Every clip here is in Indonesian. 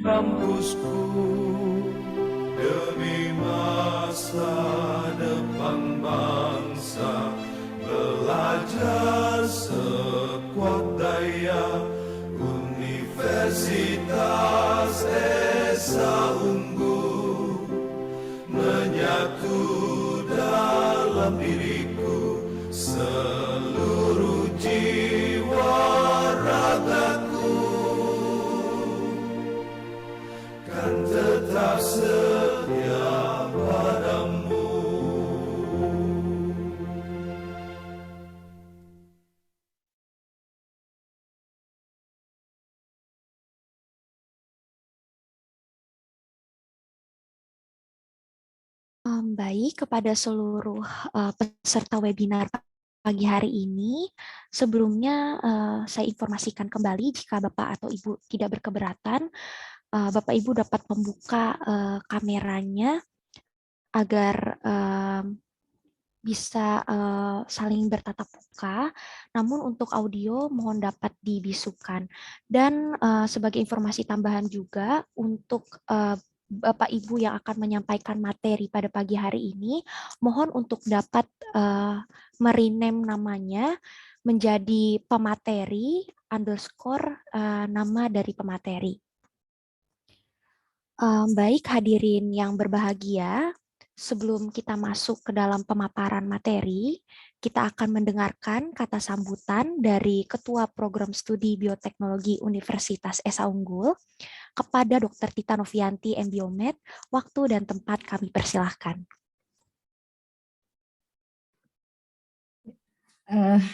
kampusku demi masa depan bangsa, belajar sekuat daya. Universitas Esa Unggul menyatu dalam diriku, seluruh jiwa ragaku kan tetap setia padamu. Baik, kepada seluruh peserta webinar pagi hari ini, sebelumnya saya informasikan kembali jika Bapak atau Ibu tidak berkeberatan, Bapak Ibu dapat membuka kameranya agar bisa saling bertatap muka, namun untuk audio mohon dapat dibisukan. Dan sebagai informasi tambahan juga untuk Bapak Ibu yang akan menyampaikan materi pada pagi hari ini, mohon untuk dapat merename namanya menjadi pemateri underscore nama dari pemateri. Baik hadirin yang berbahagia, sebelum kita masuk ke dalam pemaparan materi, kita akan mendengarkan kata sambutan dari Ketua Program Studi Bioteknologi Universitas Esa Unggul kepada Dr. Tita Novianti, MBiomed. Waktu dan tempat kami persilahkan.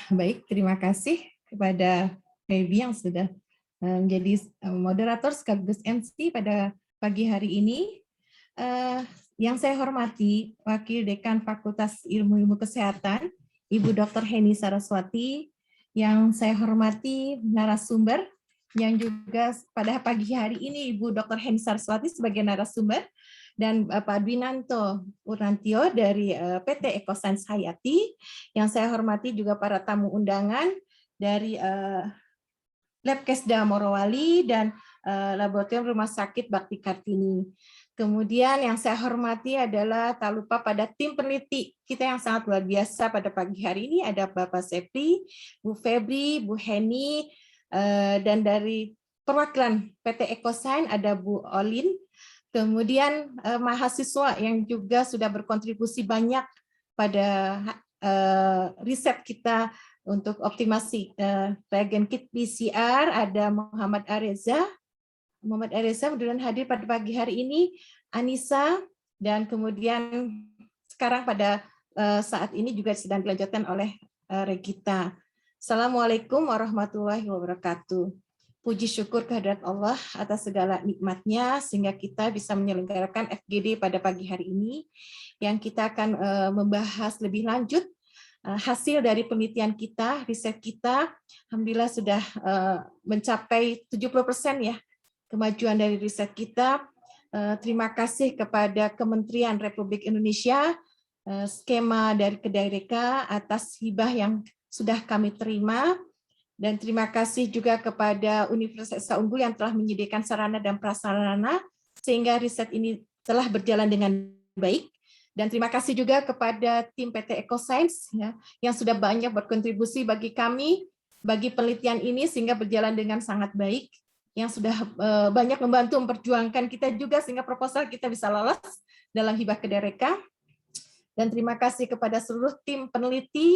Baik, terima kasih kepada Febi yang sudah menjadi moderator sekaligus MC pada pagi hari ini. Yang saya hormati Wakil Dekan Fakultas Ilmu Kesehatan, Ibu Dr. Heni Saraswati, yang saya hormati narasumber, yang juga pada pagi hari ini Ibu Dr. Heni Saraswati sebagai narasumber, dan Bapak Dwinanto Purnantio dari PT Ecoscience Hayati, yang saya hormati juga para tamu undangan dari Labkesda Morowali dan Laboratorium Rumah Sakit Bakti Kartini. Kemudian yang saya hormati adalah tak lupa pada tim peneliti kita yang sangat luar biasa pada pagi hari ini, ada Bapak Sepri, Bu Febri, Bu Heni, dan dari perwakilan PT Ecoscience ada Bu Olin. Kemudian mahasiswa yang juga sudah berkontribusi banyak pada riset kita untuk optimasi reagen kit PCR, ada Muhammad Areza. Muhammad Areza mudah-mudahan hadir pada pagi hari ini, Anissa, dan kemudian sekarang pada saat ini juga sedang dilanjutkan oleh Regita. Assalamualaikum warahmatullahi wabarakatuh. Puji syukur kehadirat Allah atas segala nikmatnya sehingga kita bisa menyelenggarakan FGD pada pagi hari ini, yang kita akan membahas lebih lanjut hasil dari penelitian kita, riset kita. Alhamdulillah sudah mencapai 70% ya kemajuan dari riset kita. Terima kasih kepada Kementerian Republik Indonesia, skema dari Kedaireka atas hibah yang sudah kami terima, dan terima kasih juga kepada Universitas Esa Unggul yang telah menyediakan sarana dan prasarana sehingga riset ini telah berjalan dengan baik. Dan terima kasih juga kepada tim PT Ecoscience ya, yang sudah banyak berkontribusi bagi kami, bagi penelitian ini sehingga berjalan dengan sangat baik, yang sudah banyak membantu memperjuangkan kita juga sehingga proposal kita bisa lolos dalam hibah Kedaireka. Dan terima kasih kepada seluruh tim peneliti,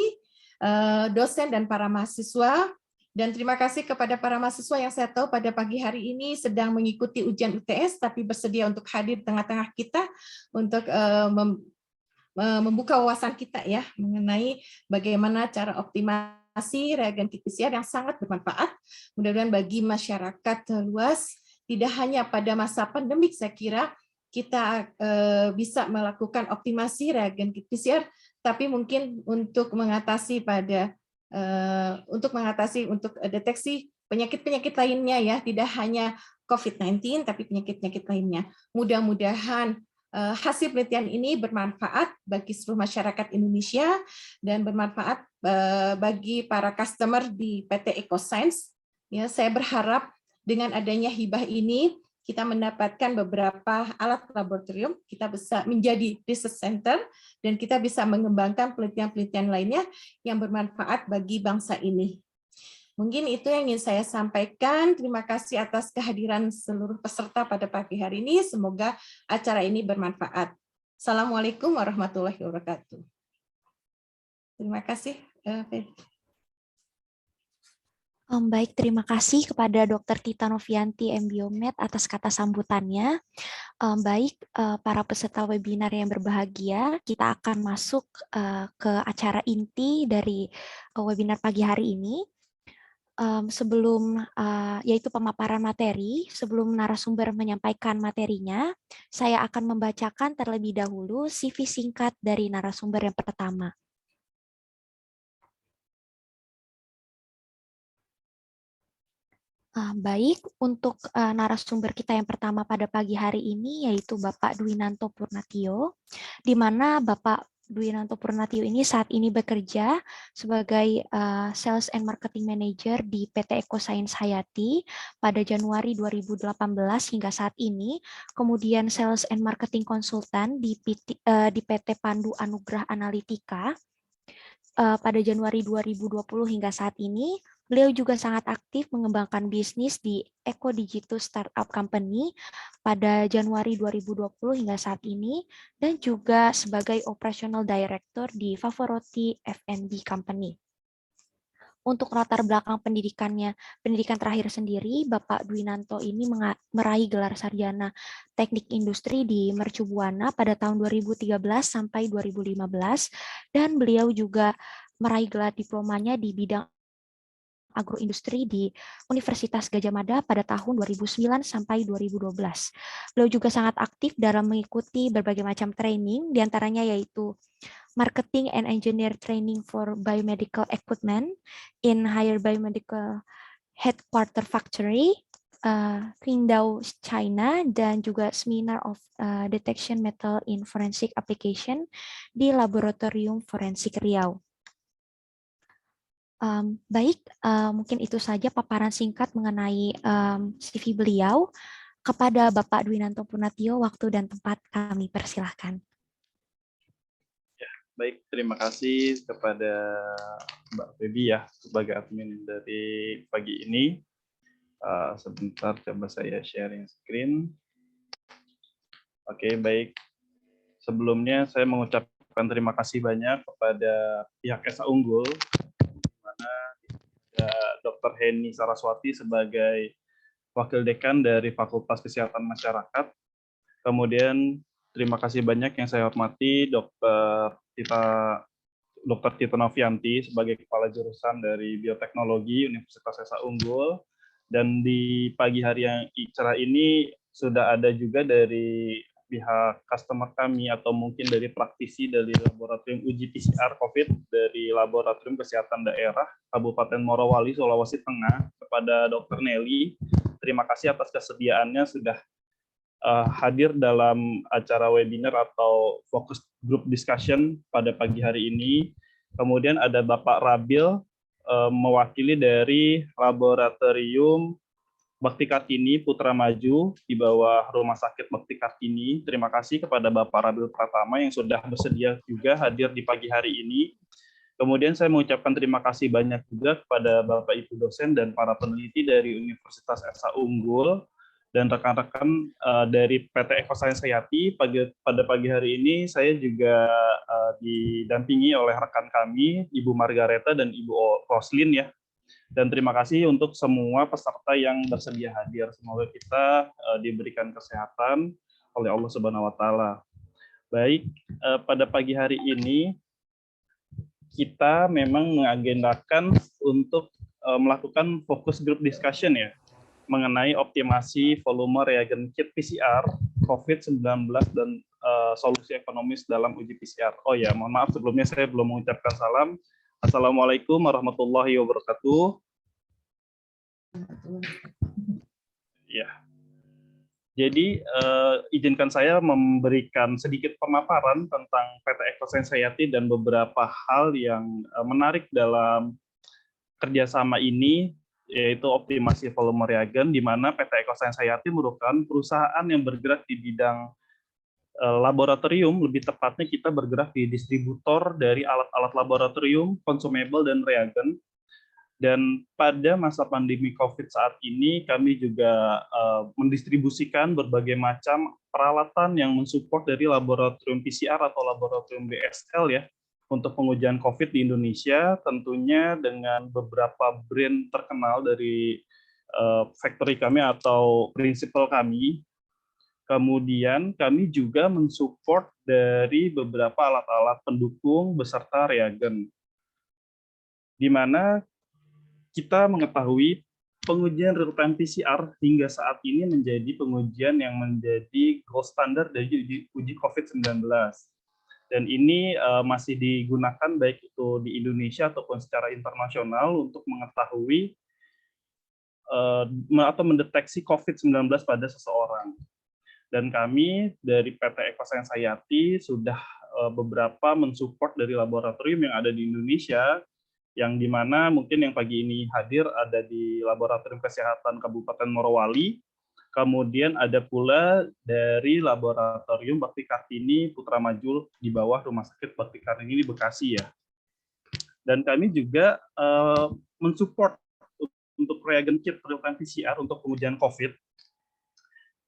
dosen dan para mahasiswa. Dan terima kasih kepada para mahasiswa yang saya tahu pada pagi hari ini sedang mengikuti ujian UTS, tapi bersedia untuk hadir di tengah-tengah kita untuk membuka wawasan kita ya mengenai bagaimana cara optimasi reagen kit PCR yang sangat bermanfaat. Mudah-mudahan bagi masyarakat luas, tidak hanya pada masa pandemik, saya kira kita bisa melakukan optimasi reagen kit PCR, tapi mungkin untuk mengatasi untuk deteksi penyakit-penyakit lainnya ya, tidak hanya COVID-19 tapi penyakit-penyakit lainnya. Mudah-mudahan hasil penelitian ini bermanfaat bagi seluruh masyarakat Indonesia dan bermanfaat bagi para customer di PT Ecoscience. Ya, saya berharap dengan adanya hibah ini kita mendapatkan beberapa alat laboratorium, kita bisa menjadi research center, dan kita bisa mengembangkan penelitian-penelitian lainnya yang bermanfaat bagi bangsa ini. Mungkin itu yang ingin saya sampaikan. Terima kasih atas kehadiran seluruh peserta pada pagi hari ini. Semoga acara ini bermanfaat. Assalamualaikum warahmatullahi wabarakatuh. Terima kasih. Baik, terima kasih kepada Dr. Tita Novianti, MBiomed, atas kata sambutannya. Baik, para peserta webinar yang berbahagia, kita akan masuk ke acara inti dari webinar pagi hari ini. Yaitu pemaparan materi. Sebelum narasumber menyampaikan materinya, saya akan membacakan terlebih dahulu CV singkat dari narasumber yang pertama. Baik, untuk narasumber kita yang pertama pada pagi hari ini yaitu Bapak Dwinanto Purnatio, di mana Bapak Dwinanto Purnatio ini saat ini bekerja sebagai Sales and Marketing Manager di PT EcoScience Hayati pada Januari 2018 hingga saat ini, kemudian Sales and Marketing Consultant di PT Pandu Anugrah Analitika pada Januari 2020 hingga saat ini. Beliau juga sangat aktif mengembangkan bisnis di Eco Digital Startup Company pada Januari 2020 hingga saat ini, dan juga sebagai Operational Director di Favoroti F&B Company. Untuk latar belakang pendidikannya, pendidikan terakhir sendiri, Bapak Dwinanto ini meraih gelar sarjana teknik industri di Mercu Buana pada tahun 2013 sampai 2015, dan beliau juga meraih gelar diplomanya di bidang agroindustri di Universitas Gadjah Mada pada tahun 2009 sampai 2012. Beliau juga sangat aktif dalam mengikuti berbagai macam training, diantaranya yaitu Marketing and Engineer Training for Biomedical Equipment in Higher Biomedical Headquarter Factory, Qingdao, China, dan juga Seminar of Detection Metal in Forensic Application di Laboratorium Forensik Riau. Baik, mungkin itu saja paparan singkat mengenai CV beliau. Kepada Bapak Dwinanto Purnatio, waktu dan tempat kami persilahkan. Ya, baik, terima kasih kepada Mbak Febi ya sebagai admin dari pagi ini. Sebentar, coba saya sharing screen. Oke, baik. Sebelumnya saya mengucapkan terima kasih banyak kepada pihak Esa Unggul, di mana Dr. Heni Saraswati sebagai Wakil Dekan dari Fakultas Kesehatan Masyarakat. Kemudian terima kasih banyak yang saya hormati Dr. Tita Novianti sebagai Kepala Jurusan dari Bioteknologi Universitas Esa Unggul. Dan di pagi hari yang cerah ini sudah ada juga dari pihak customer kami atau mungkin dari praktisi dari laboratorium uji PCR COVID dari Laboratorium Kesehatan Daerah Kabupaten Morowali, Sulawesi Tengah, kepada Dr. Nelly. Terima kasih atas kesediaannya sudah hadir dalam acara webinar atau focus group discussion pada pagi hari ini. Kemudian ada Bapak Rabil mewakili dari Laboratorium Bakti Kartini Putra Maju di bawah Rumah Sakit Bakti Kartini. Terima kasih kepada Bapak Rabil Pratama yang sudah bersedia juga hadir di pagi hari ini. Kemudian saya mengucapkan terima kasih banyak juga kepada Bapak Ibu dosen dan para peneliti dari Universitas Esa Unggul dan rekan-rekan dari PT EcoScience Hayati. Pada pagi hari ini saya juga didampingi oleh rekan kami, Ibu Margareta dan Ibu Roslin ya. Dan terima kasih untuk semua peserta yang bersedia hadir. Semoga kita diberikan kesehatan oleh Allah Subhanahu wa Ta'ala. Baik, pada pagi hari ini kita memang mengagendakan untuk melakukan fokus group discussion ya mengenai optimasi volume reagen kit PCR COVID-19 dan solusi ekonomis dalam uji PCR. Oh ya, mohon maaf sebelumnya saya belum mengucapkan salam. Assalamualaikum warahmatullahi wabarakatuh. Ya. Jadi izinkan saya memberikan sedikit pemaparan tentang PT EcoScience Hayati dan beberapa hal yang menarik dalam kerjasama ini yaitu optimasi volume reagen, di mana PT Eko Sains Hayati merupakan perusahaan yang bergerak di bidang laboratorium, lebih tepatnya kita bergerak di distributor dari alat-alat laboratorium, consumable, dan reagen. Dan pada masa pandemi COVID saat ini, kami juga mendistribusikan berbagai macam peralatan yang mensupport dari laboratorium PCR atau laboratorium BSL ya, untuk pengujian COVID di Indonesia, tentunya dengan beberapa brand terkenal dari factory kami atau prinsipal kami. Kemudian kami juga mensupport dari beberapa alat-alat pendukung beserta reagen, di mana kita mengetahui pengujian real-time PCR hingga saat ini menjadi pengujian yang menjadi gold standard dari uji COVID-19. Dan ini masih digunakan baik itu di Indonesia ataupun secara internasional untuk mengetahui atau mendeteksi COVID-19 pada seseorang. Dan kami dari PT Eko Sains Hayati sudah beberapa mensupport dari laboratorium yang ada di Indonesia, yang dimana mungkin yang pagi ini hadir ada di Laboratorium Kesehatan Kabupaten Morowali, kemudian ada pula dari Laboratorium Bakti Kartini Putra Majul di bawah Rumah Sakit Bakti Kartini di Bekasi ya. Dan kami juga mensupport untuk reagen kit real-time PCR untuk pengujian COVID,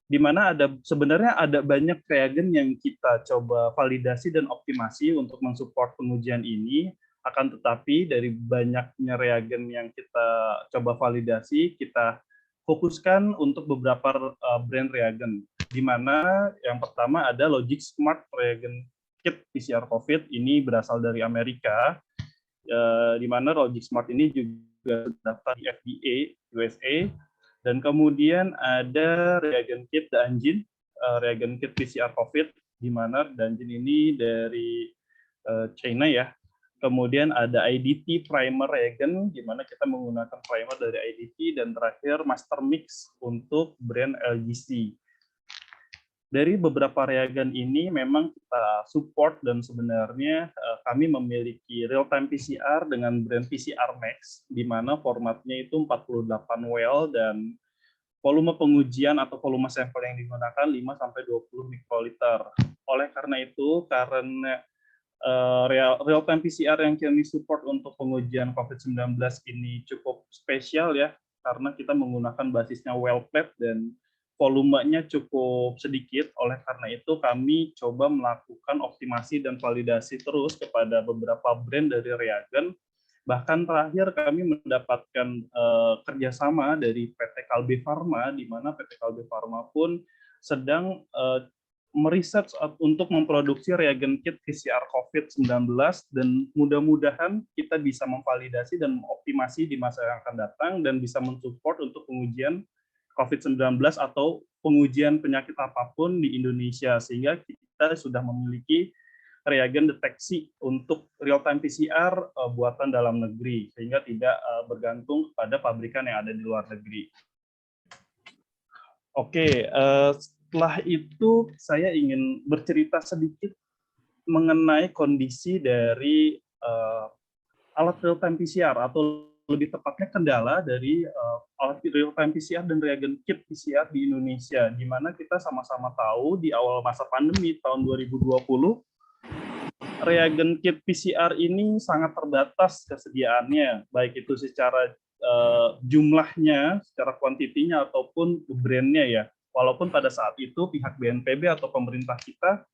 di mana sebenarnya ada banyak reagen yang kita coba validasi dan optimasi untuk mensupport pengujian ini. Akan tetapi dari banyaknya reagen yang kita coba validasi, kita fokuskan untuk beberapa brand reagen, di mana yang pertama ada Logic Smart Reagen Kit PCR COVID, ini berasal dari Amerika, di mana Logic Smart ini juga terdaftar di FDA USA. Dan kemudian ada reagen kit Danjin, reagen kit PCR COVID, di mana Danjin ini dari China ya. Kemudian ada IDT primer reagen, di mana kita menggunakan primer dari IDT, dan terakhir Master Mix untuk brand LGC. Dari beberapa reagen ini memang kita support, dan sebenarnya kami memiliki real-time PCR dengan brand PCR Max, di mana formatnya itu 48 well, dan volume pengujian atau volume sampel yang digunakan 5-20 mikroliter. Oleh karena itu, karena real-time PCR yang kami support untuk pengujian COVID-19 ini cukup spesial ya, karena kita menggunakan basisnya well plate dan volumenya cukup sedikit. Oleh karena itu kami coba melakukan optimasi dan validasi terus kepada beberapa brand dari reagen. Bahkan terakhir kami mendapatkan kerjasama dari PT Kalbe Pharma, di mana PT Kalbe Pharma pun sedang meriset untuk memproduksi reagen kit PCR COVID-19, dan mudah-mudahan kita bisa memvalidasi dan mengoptimasi di masa yang akan datang dan bisa mensupport untuk pengujian COVID-19 atau pengujian penyakit apapun di Indonesia, sehingga kita sudah memiliki reagen deteksi untuk real-time PCR buatan dalam negeri, sehingga tidak bergantung pada pabrikan yang ada di luar negeri. Oke, setelah itu saya ingin bercerita sedikit mengenai kondisi dari alat real-time PCR, atau lebih tepatnya kendala dari alat real-time PCR dan reagen kit PCR di Indonesia, di mana kita sama-sama tahu di awal masa pandemi tahun 2020, reagen kit PCR ini sangat terbatas kesediaannya, baik itu secara jumlahnya, secara kuantitinya, ataupun brandnya ya. Walaupun pada saat itu pihak BNPB atau pemerintah kita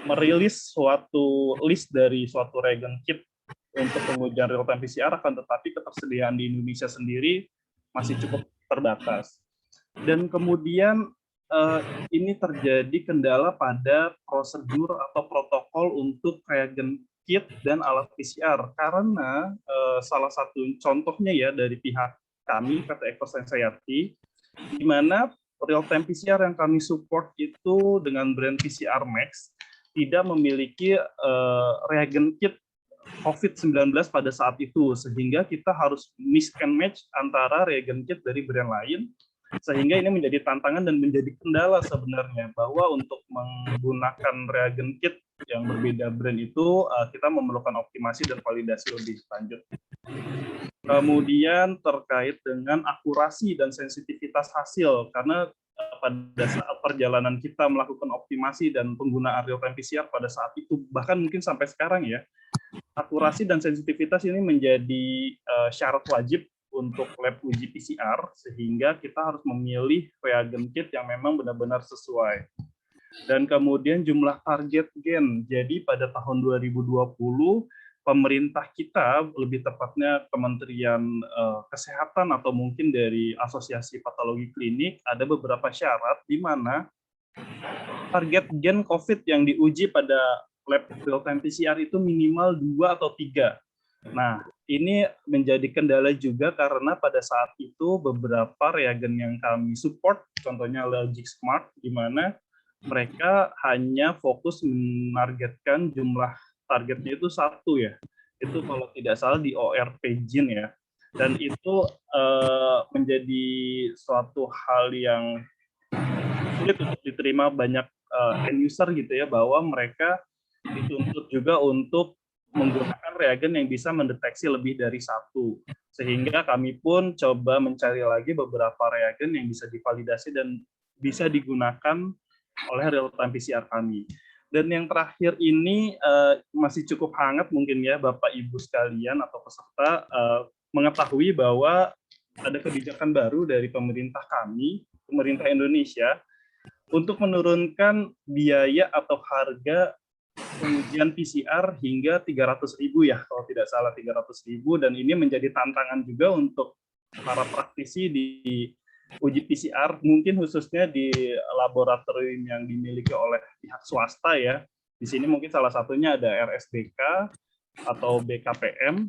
merilis suatu list dari suatu reagen kit untuk pengujian real-time PCR, akan tetapi ketersediaan di Indonesia sendiri masih cukup terbatas. Dan kemudian ini terjadi kendala pada prosedur atau protokol untuk reagen kit dan alat PCR, karena salah satu contohnya ya dari pihak kami PT Eko Sains Hayati, di mana real-time PCR yang kami support itu dengan brand PCR Max tidak memiliki reagen kit COVID-19 pada saat itu, sehingga kita harus mix and match antara reagen kit dari brand lain, sehingga ini menjadi tantangan dan menjadi kendala sebenarnya, bahwa untuk menggunakan reagen kit yang berbeda brand itu kita memerlukan optimasi dan validasi lebih lanjut. Kemudian terkait dengan akurasi dan sensitivitas hasil, karena pada saat perjalanan kita melakukan optimasi dan penggunaan real-time PCR pada saat itu, bahkan mungkin sampai sekarang ya, akurasi dan sensitivitas ini menjadi syarat wajib untuk lab uji PCR, sehingga kita harus memilih reagen kit yang memang benar-benar sesuai. Dan kemudian jumlah target gen. Jadi pada tahun 2020, pemerintah kita, lebih tepatnya Kementerian Kesehatan atau mungkin dari Asosiasi Patologi Klinik, ada beberapa syarat di mana target gen COVID yang diuji pada lab real-time PCR itu minimal 2 atau 3. Nah, ini menjadi kendala juga karena pada saat itu beberapa reagen yang kami support, contohnya Logic Smart, di mana mereka hanya fokus menargetkan jumlah targetnya itu 1 ya. Itu kalau tidak salah di ORP Gene ya. Dan itu menjadi suatu hal yang sulit untuk diterima banyak end user gitu ya, bahwa mereka dituntut juga untuk menggunakan reagen yang bisa mendeteksi lebih dari 1. Sehingga kami pun coba mencari lagi beberapa reagen yang bisa divalidasi dan bisa digunakan oleh real-time PCR kami. Dan yang terakhir ini masih cukup hangat mungkin ya Bapak Ibu sekalian atau peserta mengetahui bahwa ada kebijakan baru dari pemerintah kami, pemerintah Indonesia, untuk menurunkan biaya atau harga pengujian PCR hingga 300.000 ya, kalau tidak salah 300.000, dan ini menjadi tantangan juga untuk para praktisi di uji PCR, mungkin khususnya di laboratorium yang dimiliki oleh pihak swasta ya. Di sini mungkin salah satunya ada RSBK atau BKPM.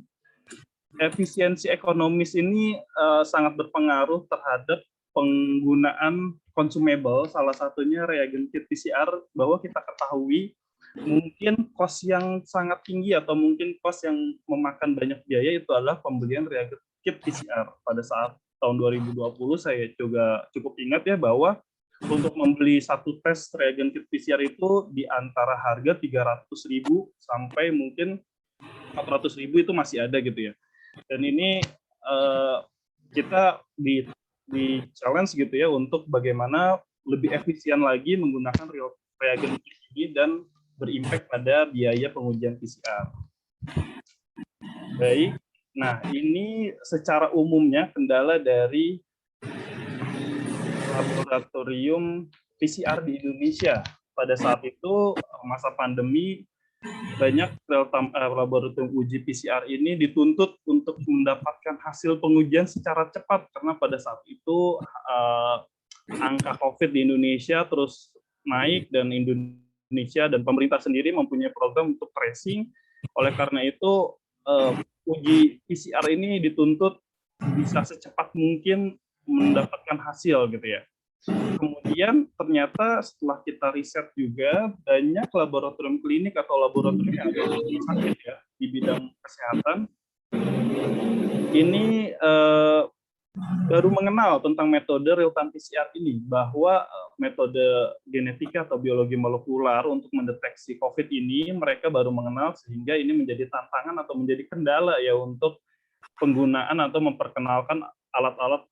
Efisiensi ekonomis ini sangat berpengaruh terhadap penggunaan consumable, salah satunya reagen kit PCR, bahwa kita ketahui mungkin kos yang sangat tinggi atau mungkin kos yang memakan banyak biaya itu adalah pembelian reagen kit PCR. Pada saat tahun 2020 saya juga cukup ingat ya bahwa untuk membeli 1 tes reagen kit PCR itu di antara harga 300.000 sampai mungkin 400.000 itu masih ada gitu ya. Dan ini kita di challenge gitu ya untuk bagaimana lebih efisien lagi menggunakan reagen kit ini dan berimpact pada biaya pengujian PCR. Baik. Nah, ini secara umumnya kendala dari laboratorium PCR di Indonesia. Pada saat itu, masa pandemi, banyak laboratorium uji PCR ini dituntut untuk mendapatkan hasil pengujian secara cepat, karena pada saat itu angka COVID di Indonesia terus naik, dan Indonesia dan pemerintah sendiri mempunyai program untuk tracing. Oleh karena itu, uji PCR ini dituntut bisa secepat mungkin mendapatkan hasil gitu ya. Kemudian ternyata setelah kita riset juga, banyak laboratorium klinik atau laboratorium yang ada di rumah sakit ya di bidang kesehatan ini baru mengenal tentang metode real-time PCR ini, bahwa metode genetika atau biologi molekular untuk mendeteksi COVID ini mereka baru mengenal, sehingga ini menjadi tantangan atau menjadi kendala ya untuk penggunaan atau memperkenalkan alat-alat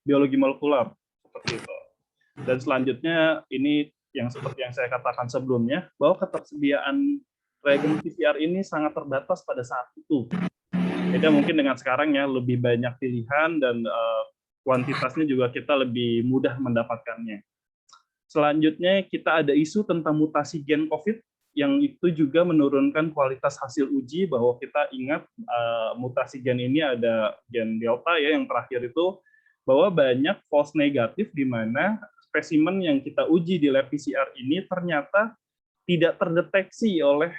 biologi molekular seperti itu. Dan selanjutnya ini yang seperti yang saya katakan sebelumnya, bahwa ketersediaan reagen PCR ini sangat terbatas pada saat itu. Beda mungkin dengan sekarang ya, lebih banyak pilihan dan kuantitasnya juga kita lebih mudah mendapatkannya. Selanjutnya kita ada isu tentang mutasi gen COVID yang itu juga menurunkan kualitas hasil uji, bahwa kita ingat mutasi gen ini ada gen Delta ya yang terakhir itu, bahwa banyak false negatif di mana spesimen yang kita uji di lab PCR ini ternyata tidak terdeteksi oleh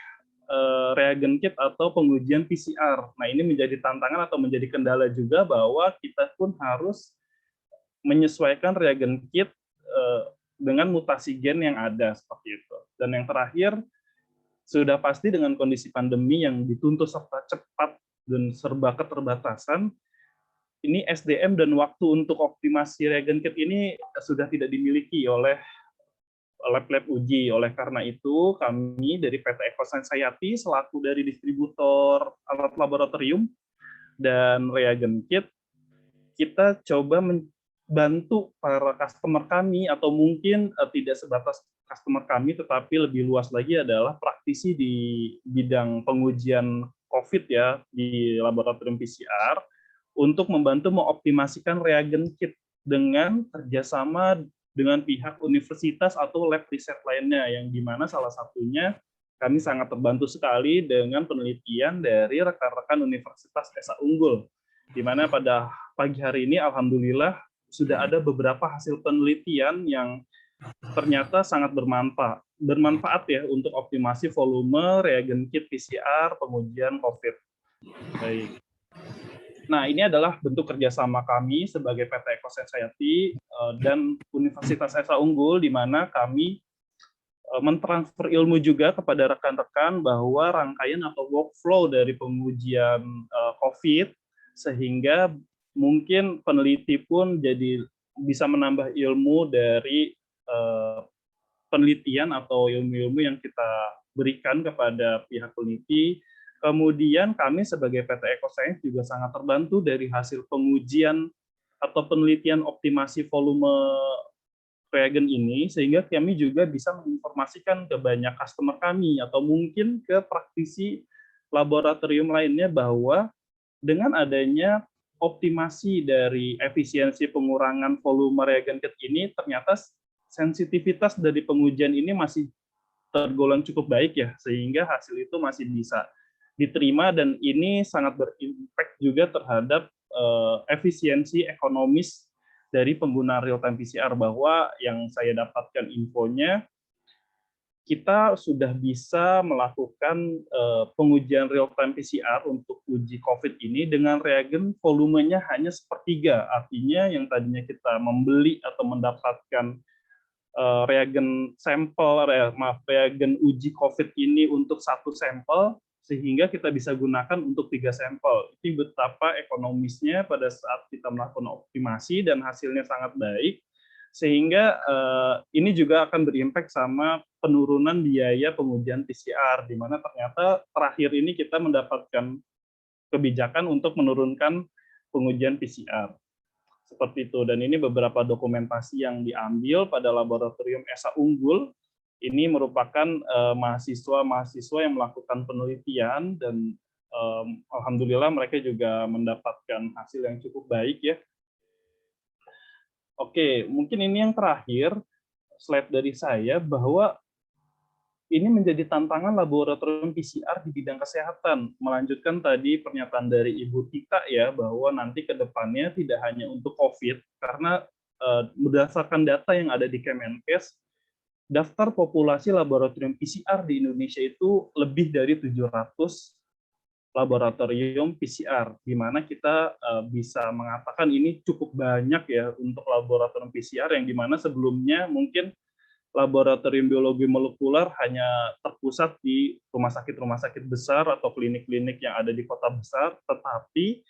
reagen kit atau pengujian PCR. Nah, ini menjadi tantangan atau menjadi kendala juga, bahwa kita pun harus menyesuaikan reagen kit dengan mutasi gen yang ada seperti itu. Dan yang terakhir, sudah pasti dengan kondisi pandemi yang dituntut serta cepat dan serba keterbatasan, ini SDM dan waktu untuk optimasi reagen kit ini sudah tidak dimiliki oleh lab-lab uji. Oleh karena itu, kami dari PT Ekoscience Hayati selaku dari distributor alat laboratorium dan reagen kit, kita coba membantu para customer kami, atau mungkin tidak sebatas customer kami, tetapi lebih luas lagi adalah praktisi di bidang pengujian COVID ya, di laboratorium PCR, untuk membantu mengoptimasikan reagen kit dengan kerjasama dengan pihak universitas atau lab riset lainnya, yang dimana salah satunya kami sangat terbantu sekali dengan penelitian dari rekan-rekan Universitas Esa Unggul, di mana pada pagi hari ini alhamdulillah sudah ada beberapa hasil penelitian yang ternyata sangat bermanfaat ya untuk optimasi volume reagen kit PCR pengujian COVID. Baik. Nah, ini adalah bentuk kerjasama kami sebagai PT Ekoscience Hayati dan Universitas Esa Unggul, di mana kami mentransfer ilmu juga kepada rekan-rekan bahwa rangkaian atau workflow dari pengujian COVID, sehingga mungkin peneliti pun jadi bisa menambah ilmu dari penelitian atau ilmu-ilmu yang kita berikan kepada pihak peneliti. Kemudian kami sebagai PT Ekoscience juga sangat terbantu dari hasil pengujian atau penelitian optimasi volume reagen ini, sehingga kami juga bisa menginformasikan ke banyak customer kami atau mungkin ke praktisi laboratorium lainnya bahwa dengan adanya optimasi dari efisiensi pengurangan volume reagen kit ini, ternyata sensitivitas dari pengujian ini masih tergolong cukup baik ya, sehingga hasil itu masih bisa diterima, dan ini sangat berimpact juga terhadap efisiensi ekonomis dari pengguna real time PCR, bahwa yang saya dapatkan infonya kita sudah bisa melakukan pengujian real time PCR untuk uji COVID ini dengan reagen volumenya hanya 1/3. Artinya yang tadinya kita membeli atau mendapatkan reagen reagen uji COVID ini untuk 1 sampel, sehingga kita bisa gunakan untuk 3 sampel. Ini betapa ekonomisnya pada saat kita melakukan optimasi dan hasilnya sangat baik, sehingga ini juga akan berimpact sama penurunan biaya pengujian PCR, di mana ternyata terakhir ini kita mendapatkan kebijakan untuk menurunkan pengujian PCR. Seperti itu, dan ini beberapa dokumentasi yang diambil pada laboratorium Esa Unggul. Ini merupakan mahasiswa-mahasiswa yang melakukan penelitian, dan alhamdulillah mereka juga mendapatkan hasil yang cukup baik ya. Oke, mungkin ini yang terakhir slide dari saya, bahwa ini menjadi tantangan laboratorium PCR di bidang kesehatan. Melanjutkan tadi pernyataan dari Ibu Tita ya, bahwa nanti ke depannya tidak hanya untuk COVID, karena berdasarkan data yang ada di Kemenkes, daftar populasi laboratorium PCR di Indonesia itu lebih dari 700 laboratorium PCR, di mana kita bisa mengatakan ini cukup banyak ya untuk laboratorium PCR, yang dimana sebelumnya mungkin laboratorium biologi molekuler hanya terpusat di rumah sakit besar atau klinik-klinik yang ada di kota besar, tetapi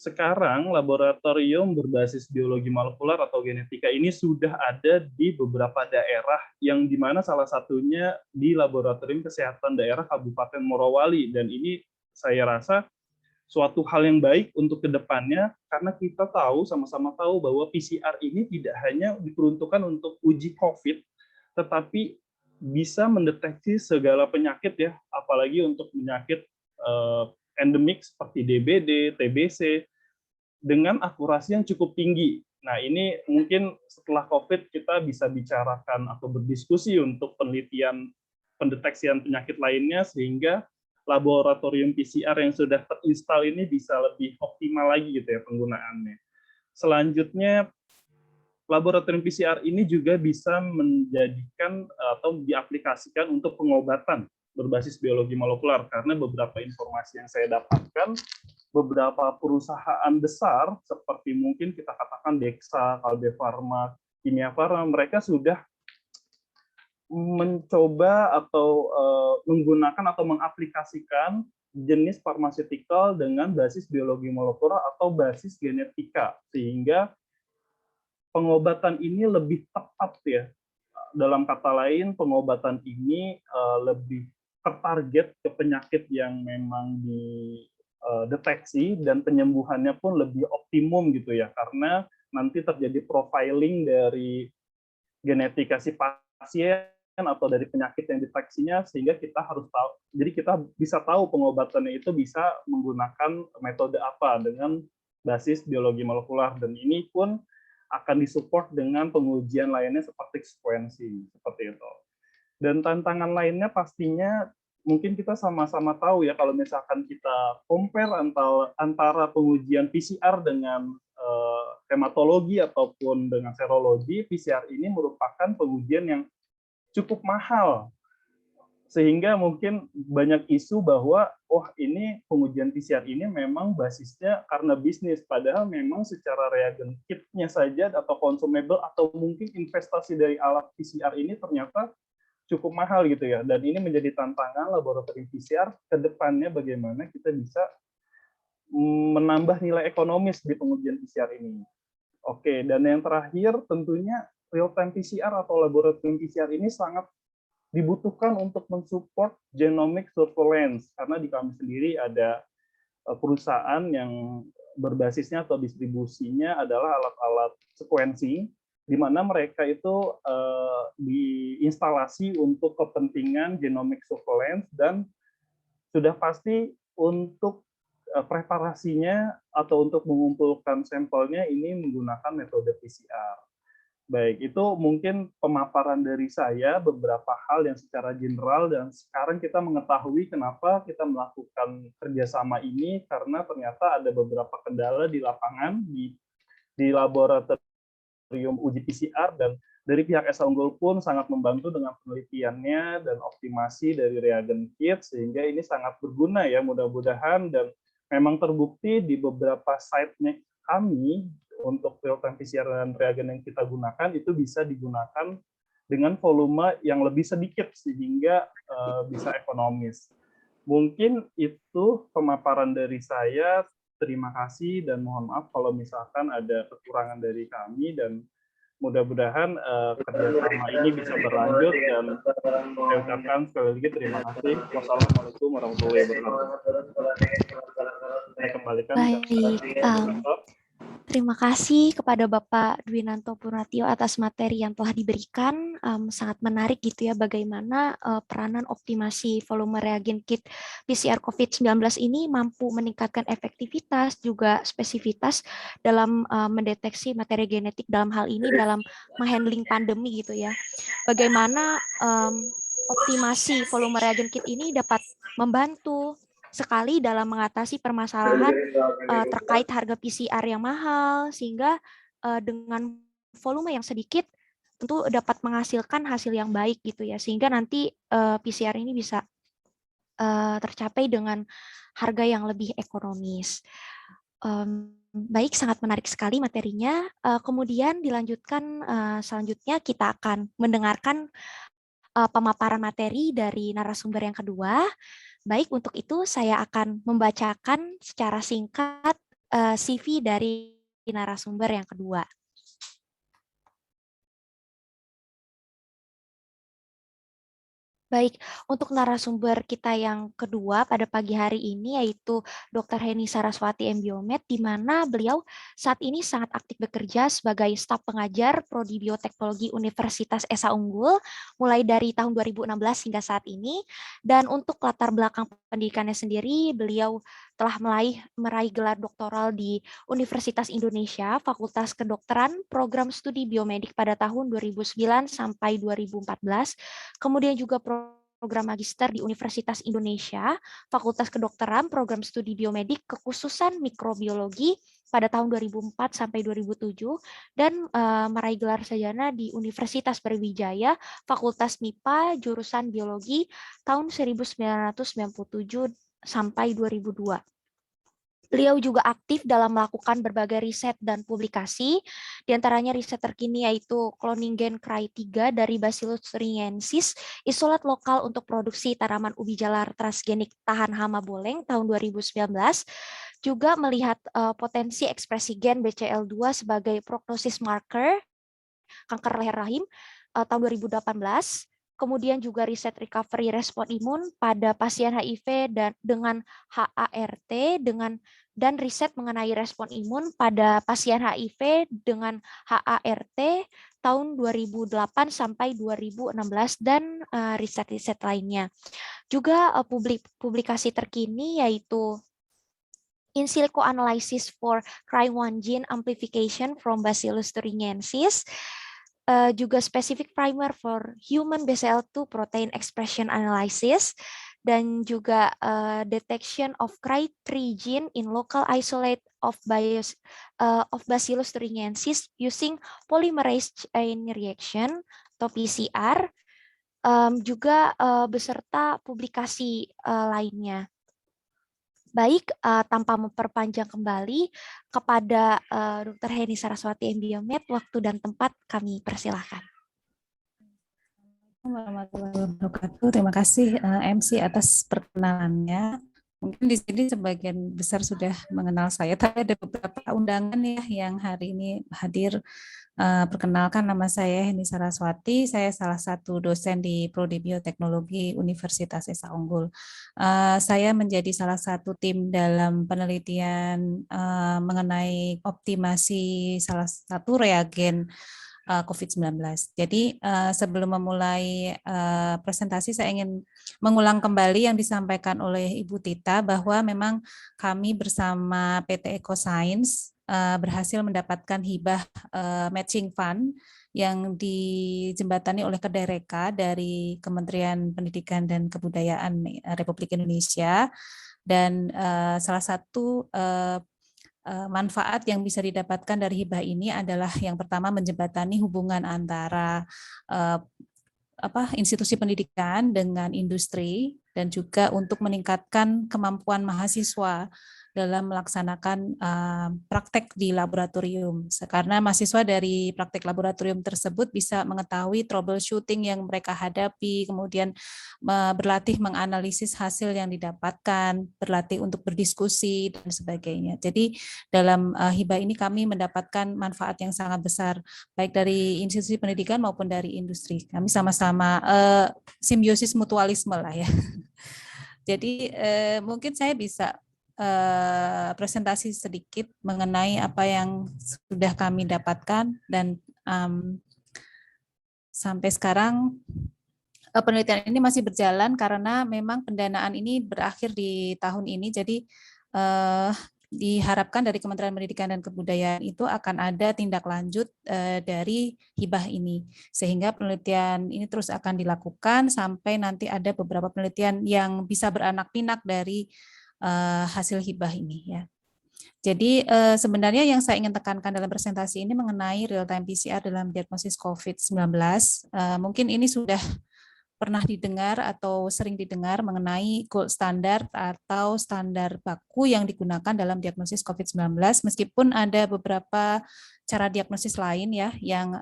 sekarang laboratorium berbasis biologi molekuler atau genetika ini sudah ada di beberapa daerah, yang dimana salah satunya di Laboratorium Kesehatan Daerah Kabupaten Morowali, dan ini saya rasa suatu hal yang baik untuk kedepannya, karena kita tahu, sama-sama tahu bahwa PCR ini tidak hanya diperuntukkan untuk uji COVID, tetapi bisa mendeteksi segala penyakit ya, apalagi untuk penyakit endemik seperti DBD, TBC, dengan akurasi yang cukup tinggi. Nah, ini mungkin setelah COVID kita bisa bicarakan atau berdiskusi untuk penelitian pendeteksian penyakit lainnya, sehingga laboratorium PCR yang sudah terinstall ini bisa lebih optimal lagi gitu ya penggunaannya. Selanjutnya, laboratorium PCR ini juga bisa menjadikan atau diaplikasikan untuk pengobatan berbasis biologi molekuler, karena beberapa informasi yang saya dapatkan, beberapa perusahaan besar seperti mungkin kita katakan Dexa, Kalbe Farma, Kimia Farma, mereka sudah mencoba atau menggunakan atau mengaplikasikan jenis pharmaceutical dengan basis biologi molekuler atau basis genetika, sehingga pengobatan ini lebih tepat ya, dalam kata lain, pengobatan ini lebih tertarget ke penyakit yang memang dideteksi dan penyembuhannya pun lebih optimum gitu ya, karena nanti terjadi profiling dari genetika si pasien atau dari penyakit yang deteksinya, sehingga kita harus tahu, jadi kita bisa tahu pengobatannya itu bisa menggunakan metode apa dengan basis biologi molekular, dan ini pun akan disupport dengan pengujian lainnya seperti sekuensi, seperti itu. Dan tantangan lainnya pastinya mungkin kita sama-sama tahu ya, kalau misalkan kita compare antara pengujian PCR dengan hematologi ataupun dengan serologi, PCR ini merupakan pengujian yang cukup mahal, sehingga mungkin banyak isu bahwa ini pengujian PCR ini memang basisnya karena bisnis, padahal memang secara reagen kit-nya saja atau consumable atau mungkin investasi dari alat PCR ini ternyata cukup mahal gitu ya. Dan ini menjadi tantangan laboratorium PCR ke depannya, bagaimana kita bisa menambah nilai ekonomis di pengujian PCR ini. Oke, dan yang terakhir tentunya real-time PCR atau laboratorium PCR ini sangat dibutuhkan untuk mensupport genomic surveillance, karena di kami sendiri ada perusahaan yang berbasisnya atau distribusinya adalah alat-alat sekuensi, di mana mereka itu diinstalasi untuk kepentingan genomic surveillance, dan sudah pasti untuk preparasinya atau untuk mengumpulkan sampelnya ini menggunakan metode PCR. Baik, itu mungkin pemaparan dari saya beberapa hal yang secara general, dan sekarang kita mengetahui kenapa kita melakukan kerjasama ini, karena ternyata ada beberapa kendala di lapangan, di laboratorium uji PCR, dan dari pihak Esa Unggul pun sangat membantu dengan penelitiannya dan optimasi dari reagen kit, sehingga ini sangat berguna ya, mudah-mudahan, dan memang terbukti di beberapa site-nya kami untuk real-time PCR dan reagen yang kita gunakan itu bisa digunakan dengan volume yang lebih sedikit sehingga bisa ekonomis. Mungkin itu pemaparan dari saya. Terima kasih dan mohon maaf kalau misalkan ada kekurangan dari kami, dan mudah-mudahan kerjasama ini bisa berlanjut, dan saya ucapkan sekali lagi terima kasih. Wassalamualaikum warahmatullahi wabarakatuh. Saya kembalikan ke Terima kasih kepada Bapak Dwinanto Purnatio atas materi yang telah diberikan. Sangat menarik gitu ya, bagaimana peranan optimasi volume reagen kit PCR COVID-19 ini mampu meningkatkan efektivitas juga spesifitas dalam mendeteksi materi genetik, dalam hal ini dalam menghandling pandemi gitu ya. Bagaimana optimasi volume reagen kit ini dapat membantu sekali dalam mengatasi permasalahan terkait harga PCR yang mahal, sehingga dengan volume yang sedikit tentu dapat menghasilkan hasil yang baik gitu ya, sehingga nanti PCR ini bisa tercapai dengan harga yang lebih ekonomis. Baik, sangat menarik sekali materinya. Kemudian dilanjutkan, selanjutnya kita akan mendengarkan pemaparan materi dari narasumber yang kedua. Baik, untuk itu saya akan membacakan secara singkat CV dari narasumber yang kedua. Baik, untuk narasumber kita yang kedua pada pagi hari ini yaitu Dr. Heni Saraswati M.Biomed, di mana beliau saat ini sangat aktif bekerja sebagai staf pengajar Prodi Bioteknologi Universitas Esa Unggul mulai dari tahun 2016 hingga saat ini. Dan untuk latar belakang pendidikannya sendiri, beliau telah meraih gelar doktoral di Universitas Indonesia, Fakultas Kedokteran, Program Studi Biomedik pada tahun 2009 sampai 2014. Kemudian juga program magister di Universitas Indonesia, Fakultas Kedokteran, Program Studi Biomedik, kekhususan mikrobiologi pada tahun 2004 sampai 2007, dan meraih gelar sarjana di Universitas Brawijaya, Fakultas MIPA, jurusan Biologi tahun 1997 sampai 2002. Beliau juga aktif dalam melakukan berbagai riset dan publikasi, diantaranya riset terkini yaitu cloning gen Cry3 dari Bacillus thuringiensis, isolat lokal untuk produksi tanaman ubi jalar transgenik tahan hama boleng tahun 2019, juga melihat potensi ekspresi gen BCL2 sebagai prognosis marker kanker leher rahim tahun 2018. Kemudian juga riset recovery respon imun pada pasien HIV dan dengan HART dan riset mengenai respon imun pada pasien HIV dengan HART tahun 2008 sampai 2016 dan riset-riset lainnya. Juga publikasi terkini yaitu in silico analysis for CRY1 gene amplification from Bacillus thuringiensis, juga specific primer for human BCL2 protein expression analysis, dan juga detection of CRY3 gene in local isolate of Bacillus thuringiensis using polymerase chain reaction atau PCR, juga beserta publikasi lainnya. Baik, tanpa memperpanjang kembali kepada Dr. Heni Saraswati MBiomed, waktu dan tempat kami persilahkan. Warahmatullahi wabarakatuh. Terima kasih MC atas perkenalannya. Mungkin di sini sebagian besar sudah mengenal saya, tapi ada beberapa undangan ya yang hari ini hadir. Perkenalkan, nama saya Heni Saraswati, saya salah satu dosen di Prodi Bioteknologi Universitas Esa Unggul. Saya menjadi salah satu tim dalam penelitian mengenai optimasi salah satu reagen COVID-19. Jadi sebelum memulai presentasi, saya ingin mengulang kembali yang disampaikan oleh Ibu Tita bahwa memang kami bersama PT EcoScience berhasil mendapatkan hibah matching fund yang dijembatani oleh Kedereka dari Kementerian Pendidikan dan Kebudayaan Republik Indonesia, dan salah satu manfaat yang bisa didapatkan dari hibah ini adalah yang pertama menjembatani hubungan antara institusi pendidikan dengan industri, dan juga untuk meningkatkan kemampuan mahasiswa dalam melaksanakan praktek di laboratorium. Karena mahasiswa dari praktek laboratorium tersebut bisa mengetahui troubleshooting yang mereka hadapi, kemudian berlatih menganalisis hasil yang didapatkan, berlatih untuk berdiskusi, dan sebagainya. Jadi dalam hibah ini kami mendapatkan manfaat yang sangat besar, baik dari institusi pendidikan maupun dari industri. Kami sama-sama simbiosis mutualisme lah ya. Jadi mungkin saya bisa presentasi sedikit mengenai apa yang sudah kami dapatkan, dan sampai sekarang penelitian ini masih berjalan karena memang pendanaan ini berakhir di tahun ini. Jadi diharapkan dari Kementerian Pendidikan dan Kebudayaan itu akan ada tindak lanjut dari hibah ini, sehingga penelitian ini terus akan dilakukan sampai nanti ada beberapa penelitian yang bisa beranak pinak dari hasil hibah ini ya. Jadi sebenarnya yang saya ingin tekankan dalam presentasi ini mengenai real time PCR dalam diagnosis COVID-19. Mungkin ini sudah pernah didengar atau sering didengar mengenai gold standard atau standar baku yang digunakan dalam diagnosis COVID-19, meskipun ada beberapa cara diagnosis lain ya yang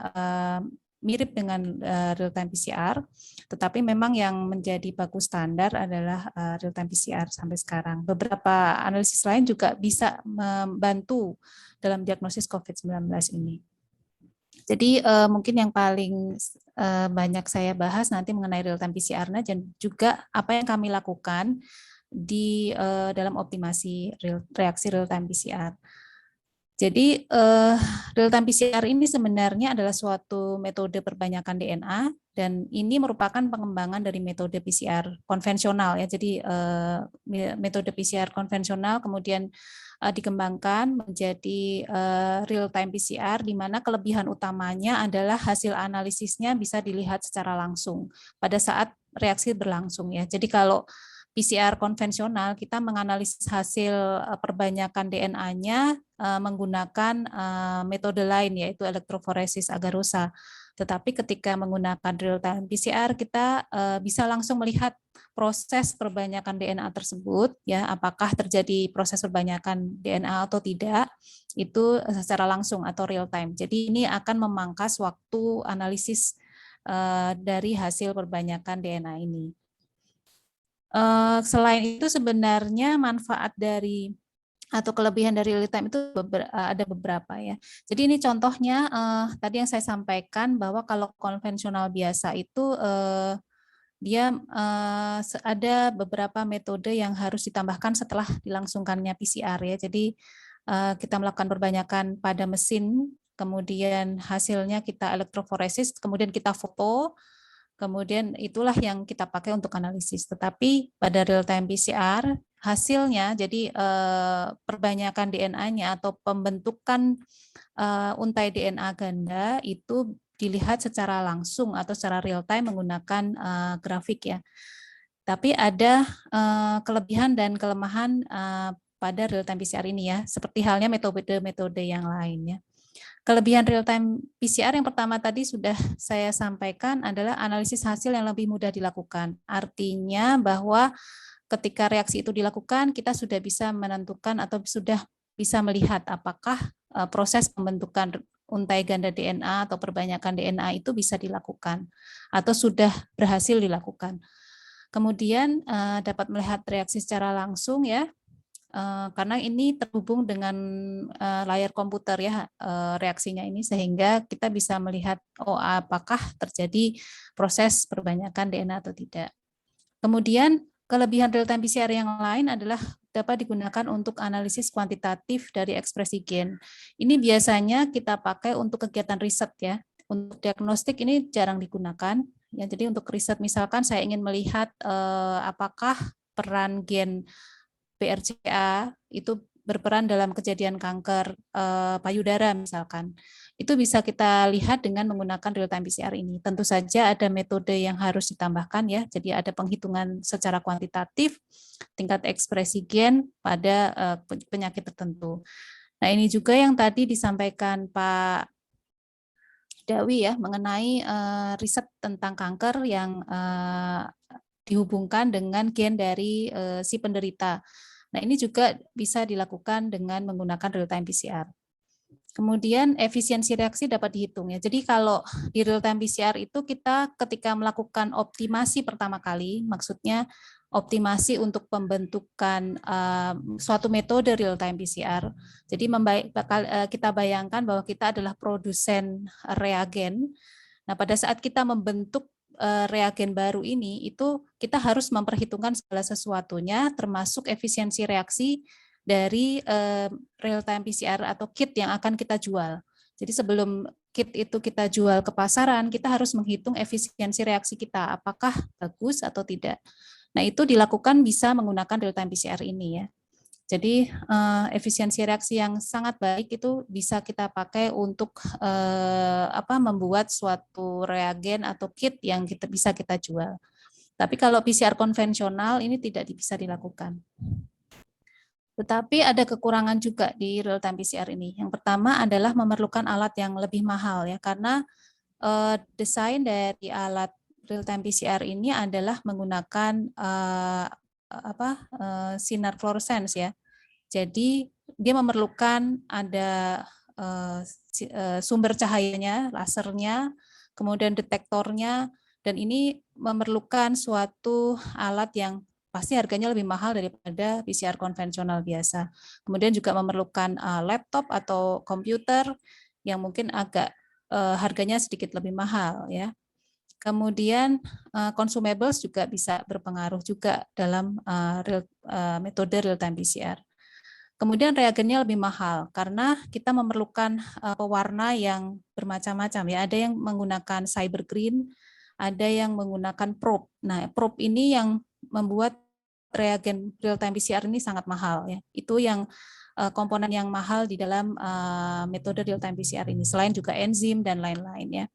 mirip dengan real-time PCR, tetapi memang yang menjadi baku standar adalah real-time PCR sampai sekarang. Beberapa analisis lain juga bisa membantu dalam diagnosis COVID-19 ini. Jadi mungkin yang paling banyak saya bahas nanti mengenai real-time PCR-nya, dan juga apa yang kami lakukan di dalam optimasi reaksi real-time PCR. Jadi real-time PCR ini sebenarnya adalah suatu metode perbanyakan DNA, dan ini merupakan pengembangan dari metode PCR konvensional ya. Jadi metode PCR konvensional kemudian dikembangkan menjadi real-time PCR, di mana kelebihan utamanya adalah hasil analisisnya bisa dilihat secara langsung pada saat reaksi berlangsung ya. Jadi kalau PCR konvensional kita menganalisis hasil perbanyakan DNA-nya menggunakan metode lain yaitu elektroforesis agarosa. Tetapi ketika menggunakan real-time PCR kita bisa langsung melihat proses perbanyakan DNA tersebut ya, apakah terjadi proses perbanyakan DNA atau tidak, itu secara langsung atau real time. Jadi ini akan memangkas waktu analisis dari hasil perbanyakan DNA ini. Selain itu sebenarnya manfaat dari atau kelebihan dari real time itu ada beberapa ya. Jadi ini contohnya tadi yang saya sampaikan bahwa kalau konvensional biasa itu dia ada beberapa metode yang harus ditambahkan setelah dilangsungkannya PCR ya. Jadi kita melakukan perbanyakan pada mesin, kemudian hasilnya kita elektroforesis, kemudian kita foto, kemudian itulah yang kita pakai untuk analisis. Tetapi pada real time PCR hasilnya, jadi perbanyakan DNA-nya atau pembentukan untai DNA ganda itu dilihat secara langsung atau secara real time menggunakan grafik ya. Tapi ada kelebihan dan kelemahan pada real time PCR ini ya, seperti halnya metode-metode yang lainnya. Kelebihan real time PCR yang pertama tadi sudah saya sampaikan adalah analisis hasil yang lebih mudah dilakukan. Artinya bahwa ketika reaksi itu dilakukan, kita sudah bisa menentukan atau sudah bisa melihat apakah proses pembentukan untai ganda DNA atau perbanyakan DNA itu bisa dilakukan atau sudah berhasil dilakukan. Kemudian dapat melihat reaksi secara langsung ya, karena ini terhubung dengan layar komputer ya reaksinya ini, sehingga kita bisa melihat apakah terjadi proses perbanyakan DNA atau tidak. Kemudian kelebihan real time PCR yang lain adalah dapat digunakan untuk analisis kuantitatif dari ekspresi gen. Ini biasanya kita pakai untuk kegiatan riset ya. Untuk diagnostik ini jarang digunakan. Ya, jadi untuk riset misalkan saya ingin melihat apakah peran gen BRCA itu berperan dalam kejadian kanker payudara misalkan. Itu bisa kita lihat dengan menggunakan real time PCR ini. Tentu saja ada metode yang harus ditambahkan ya. Jadi ada penghitungan secara kuantitatif tingkat ekspresi gen pada penyakit tertentu. Nah, ini juga yang tadi disampaikan Pak Dawi ya mengenai riset tentang kanker yang dihubungkan dengan gen dari si penderita. Nah, ini juga bisa dilakukan dengan menggunakan real time PCR. Kemudian efisiensi reaksi dapat dihitung ya. Jadi kalau di real time PCR itu kita ketika melakukan optimasi pertama kali, maksudnya optimasi untuk pembentukan suatu metode real time PCR. Jadi kita bayangkan bahwa kita adalah produsen reagen. Nah, pada saat kita membentuk reagen baru ini, itu kita harus memperhitungkan segala sesuatunya, termasuk efisiensi reaksi dari real time PCR atau kit yang akan kita jual. Jadi sebelum kit itu kita jual ke pasaran, kita harus menghitung efisiensi reaksi kita, apakah bagus atau tidak. Nah, itu dilakukan bisa menggunakan real time PCR ini ya. Jadi efisiensi reaksi yang sangat baik itu bisa kita pakai untuk membuat suatu reagen atau kit yang bisa kita jual. Tapi kalau PCR konvensional ini tidak bisa dilakukan. Tetapi ada kekurangan juga di real time PCR ini. Yang pertama adalah memerlukan alat yang lebih mahal ya, karena desain dari alat real time PCR ini adalah menggunakan sinar fluorescence ya. Jadi dia memerlukan ada sumber cahayanya, lasernya, kemudian detektornya, dan ini memerlukan suatu alat yang pasti harganya lebih mahal daripada PCR konvensional biasa. Kemudian juga memerlukan laptop atau komputer yang mungkin agak harganya sedikit lebih mahal ya. Kemudian consumables juga bisa berpengaruh juga dalam metode real time PCR. Kemudian reagennya lebih mahal karena kita memerlukan pewarna yang bermacam-macam ya. Ada yang menggunakan cyber green, ada yang menggunakan probe. Nah, probe ini yang membuat reagen real time PCR ini sangat mahal ya. Itu yang komponen yang mahal di dalam metode real time PCR ini. Selain juga enzim dan lain-lain ya.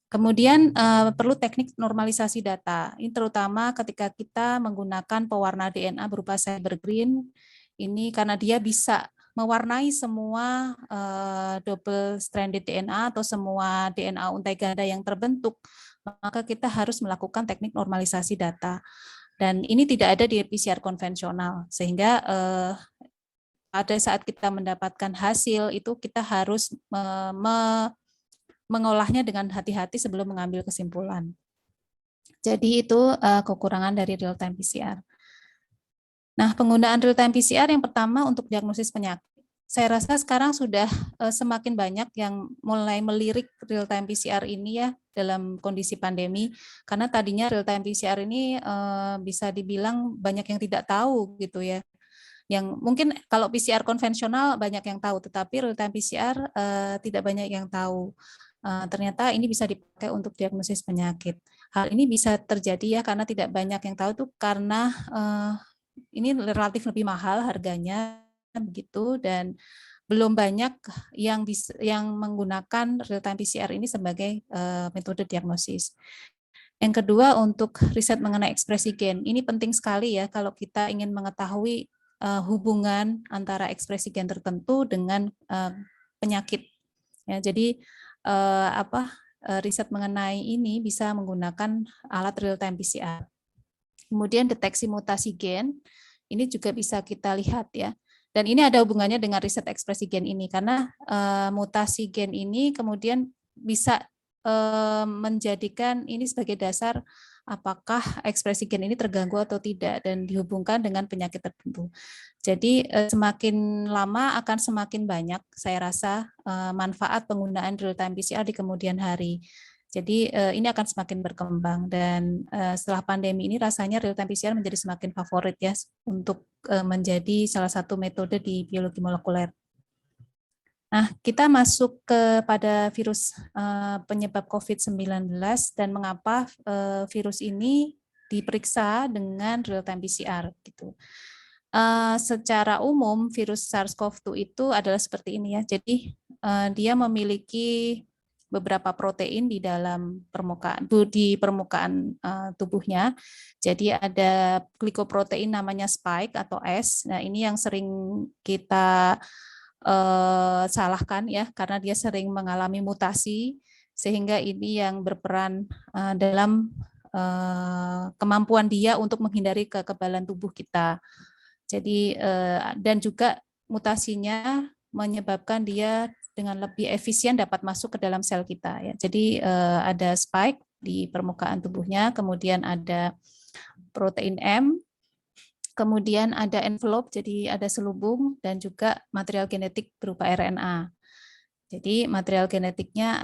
Kemudian perlu teknik normalisasi data. Ini terutama ketika kita menggunakan pewarna DNA berupa cyber green. Ini karena dia bisa mewarnai semua double stranded DNA atau semua DNA untai ganda yang terbentuk, maka kita harus melakukan teknik normalisasi data. Dan ini tidak ada di PCR konvensional, sehingga pada saat kita mendapatkan hasil itu kita harus mengolahnya dengan hati-hati sebelum mengambil kesimpulan. Jadi itu kekurangan dari real time PCR. Nah, penggunaan real time PCR yang pertama untuk diagnosis penyakit. Saya rasa sekarang sudah semakin banyak yang mulai melirik real time PCR ini ya dalam kondisi pandemi, karena tadinya real time PCR ini bisa dibilang banyak yang tidak tahu gitu ya. Yang mungkin kalau PCR konvensional banyak yang tahu, tetapi real time PCR tidak banyak yang tahu. Ternyata ini bisa dipakai untuk diagnosis penyakit. Hal ini bisa terjadi ya karena tidak banyak yang tahu tuh karena ini relatif lebih mahal harganya begitu, dan belum banyak yang menggunakan real time PCR ini sebagai metode diagnosis. Yang kedua, untuk riset mengenai ekspresi gen. Ini penting sekali ya kalau kita ingin mengetahui hubungan antara ekspresi gen tertentu dengan penyakit. Ya, jadi riset mengenai ini bisa menggunakan alat real time PCR. Kemudian deteksi mutasi gen, ini juga bisa kita lihat ya. Dan ini ada hubungannya dengan riset ekspresi gen ini, karena mutasi gen ini kemudian bisa menjadikan ini sebagai dasar apakah ekspresi gen ini terganggu atau tidak, dan dihubungkan dengan penyakit tertentu. Jadi semakin lama akan semakin banyak, saya rasa, manfaat penggunaan real-time PCR di kemudian hari. Jadi ini akan semakin berkembang, dan setelah pandemi ini rasanya real-time PCR menjadi semakin favorit ya untuk menjadi salah satu metode di biologi molekuler. Nah, kita masuk kepada virus penyebab COVID-19 dan mengapa virus ini diperiksa dengan real-time PCR gitu. Secara umum virus SARS-CoV-2 itu adalah seperti ini ya. Jadi dia memiliki beberapa protein di dalam permukaan tubuhnya. Jadi ada glikoprotein namanya spike atau S. Nah, ini yang sering kita salahkan ya, karena dia sering mengalami mutasi, sehingga ini yang berperan dalam kemampuan dia untuk menghindari kekebalan tubuh kita. Jadi dan juga mutasinya menyebabkan dia dengan lebih efisien dapat masuk ke dalam sel kita ya. Jadi ada spike di permukaan tubuhnya, kemudian ada protein M, kemudian ada envelope, jadi ada selubung, dan juga material genetik berupa RNA. Jadi material genetiknya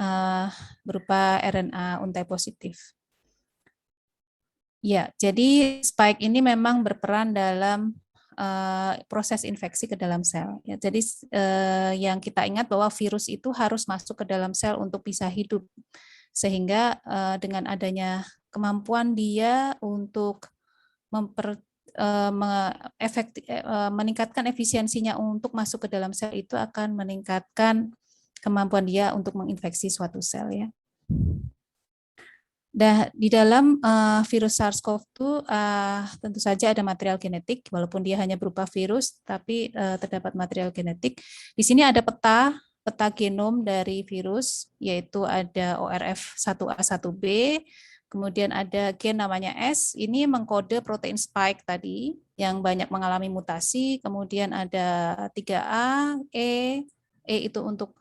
berupa RNA untai positif. Ya, jadi spike ini memang berperan dalam proses infeksi ke dalam sel. Ya, jadi yang kita ingat bahwa virus itu harus masuk ke dalam sel untuk bisa hidup, sehingga dengan adanya kemampuan dia untuk meningkatkan efisiensinya untuk masuk ke dalam sel itu akan meningkatkan kemampuan dia untuk menginfeksi suatu sel ya. Di dalam virus SARS-CoV-2 tentu saja ada material genetik, walaupun dia hanya berupa virus, tapi terdapat material genetik. Di sini ada peta genom dari virus, yaitu ada ORF1A1B, kemudian ada gen namanya S, ini mengkode protein spike tadi, yang banyak mengalami mutasi, kemudian ada 3A, E itu untuk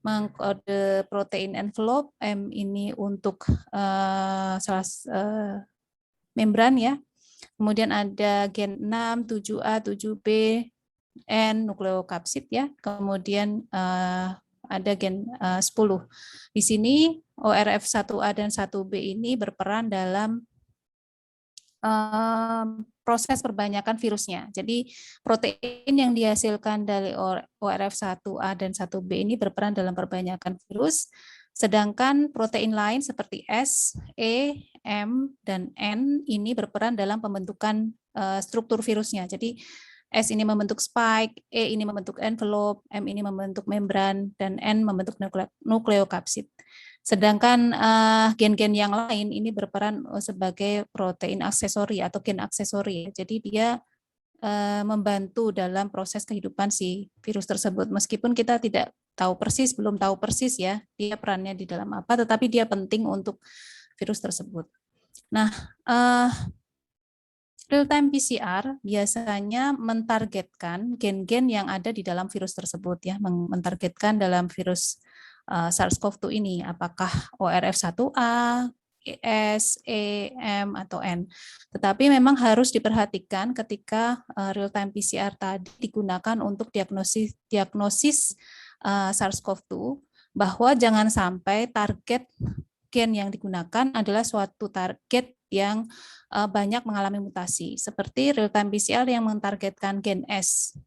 mengkode protein envelope, M ini untuk membran ya. Kemudian ada gen 6, 7A, 7B, N nukleokapsid ya. Kemudian ada gen 10. Di sini ORF1A dan 1B ini berperan dalam proses perbanyakan virusnya. Jadi protein yang dihasilkan dari ORF1A dan 1B ini berperan dalam perbanyakan virus, sedangkan protein lain seperti S, E, M, dan N ini berperan dalam pembentukan struktur virusnya. Jadi S ini membentuk spike, E ini membentuk envelope, M ini membentuk membran, dan N membentuk nukleokapsid. Sedangkan gen-gen yang lain ini berperan sebagai protein aksesori atau gen aksesori. Jadi dia membantu dalam proses kehidupan si virus tersebut. Meskipun kita tidak tahu persis, belum tahu persis ya, dia perannya di dalam apa, tetapi dia penting untuk virus tersebut. Nah, real-time PCR biasanya mentargetkan gen-gen yang ada di dalam virus tersebut ya, mentargetkan dalam virus SARS-CoV-2 ini, apakah ORF1A, S, E, M, atau N. Tetapi memang harus diperhatikan ketika real-time PCR tadi digunakan untuk diagnosis SARS-CoV-2, bahwa jangan sampai target gen yang digunakan adalah suatu target yang banyak mengalami mutasi. Seperti real-time PCR yang mentargetkan gen S,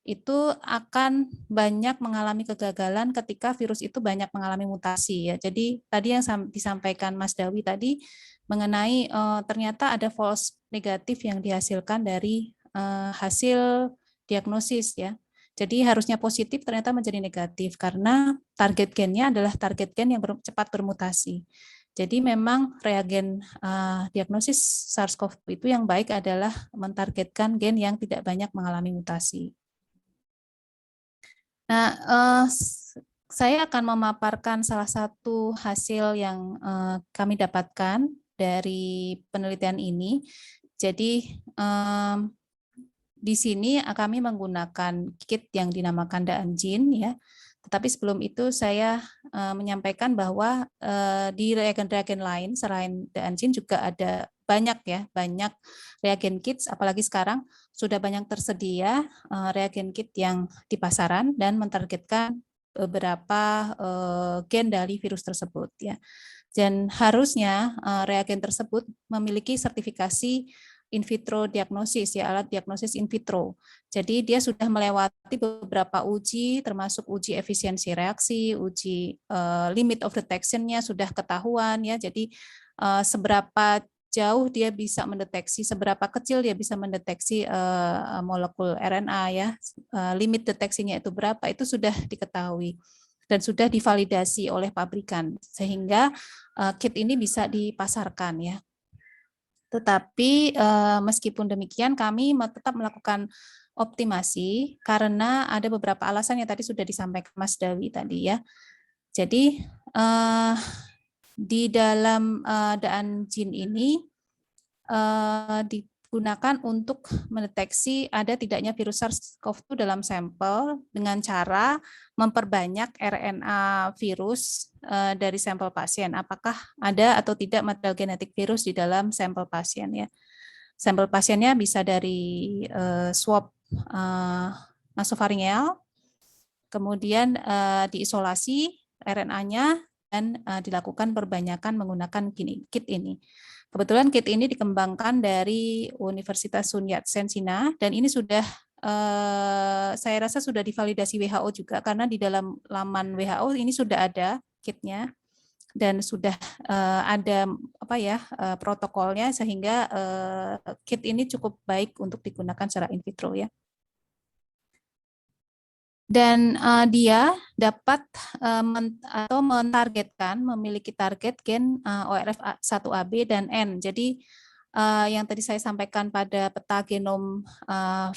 itu akan banyak mengalami kegagalan ketika virus itu banyak mengalami mutasi ya. Jadi tadi yang disampaikan Mas Dawi tadi mengenai ternyata ada false negatif yang dihasilkan dari hasil diagnosis ya. Jadi harusnya positif ternyata menjadi negatif karena target gennya adalah target gen yang cepat bermutasi. Jadi memang reagen diagnosis SARS-CoV-2 itu yang baik adalah mentargetkan gen yang tidak banyak mengalami mutasi. Nah, saya akan memaparkan salah satu hasil yang kami dapatkan dari penelitian ini. Jadi di sini kami menggunakan kit yang dinamakan Daanjin ya. Tetapi sebelum itu saya menyampaikan bahwa di reagen-reagen lain selain Daanjin juga ada banyak reagen kits, apalagi sekarang sudah banyak tersedia reagen kit yang di pasaran dan mentargetkan beberapa gen dari virus tersebut ya. Dan harusnya reagen tersebut memiliki sertifikasi in vitro diagnosis ya, alat diagnosis in vitro. Jadi dia sudah melewati beberapa uji, termasuk uji efisiensi reaksi, uji limit of detection-nya sudah ketahuan ya. Jadi seberapa jauh dia bisa mendeteksi, seberapa kecil dia bisa mendeteksi molekul RNA ya, limit deteksinya itu berapa, itu sudah diketahui dan sudah divalidasi oleh pabrikan sehingga kit ini bisa dipasarkan ya. Tetapi meskipun demikian kami tetap melakukan optimasi karena ada beberapa alasan yang tadi sudah disampaikan Mas Dawi tadi ya. Jadi di dalam Daanjin ini digunakan untuk mendeteksi ada tidaknya virus SARS-CoV-2 dalam sampel dengan cara memperbanyak RNA virus dari sampel pasien. Apakah ada atau tidak material genetik virus di dalam sampel pasien ya. Sampel pasiennya bisa dari swab nasofaringeal, kemudian diisolasi RNA-nya dan dilakukan perbanyakan menggunakan kit ini. Kebetulan kit ini dikembangkan dari Universitas Sun Yat-sen Cina dan ini sudah saya rasa sudah divalidasi WHO juga karena di dalam laman WHO ini sudah ada kitnya dan sudah ada protokolnya sehingga kit ini cukup baik untuk digunakan secara in vitro ya. Dan dia dapat atau mentargetkan memiliki target gen ORF1AB dan N. Jadi yang tadi saya sampaikan pada peta genom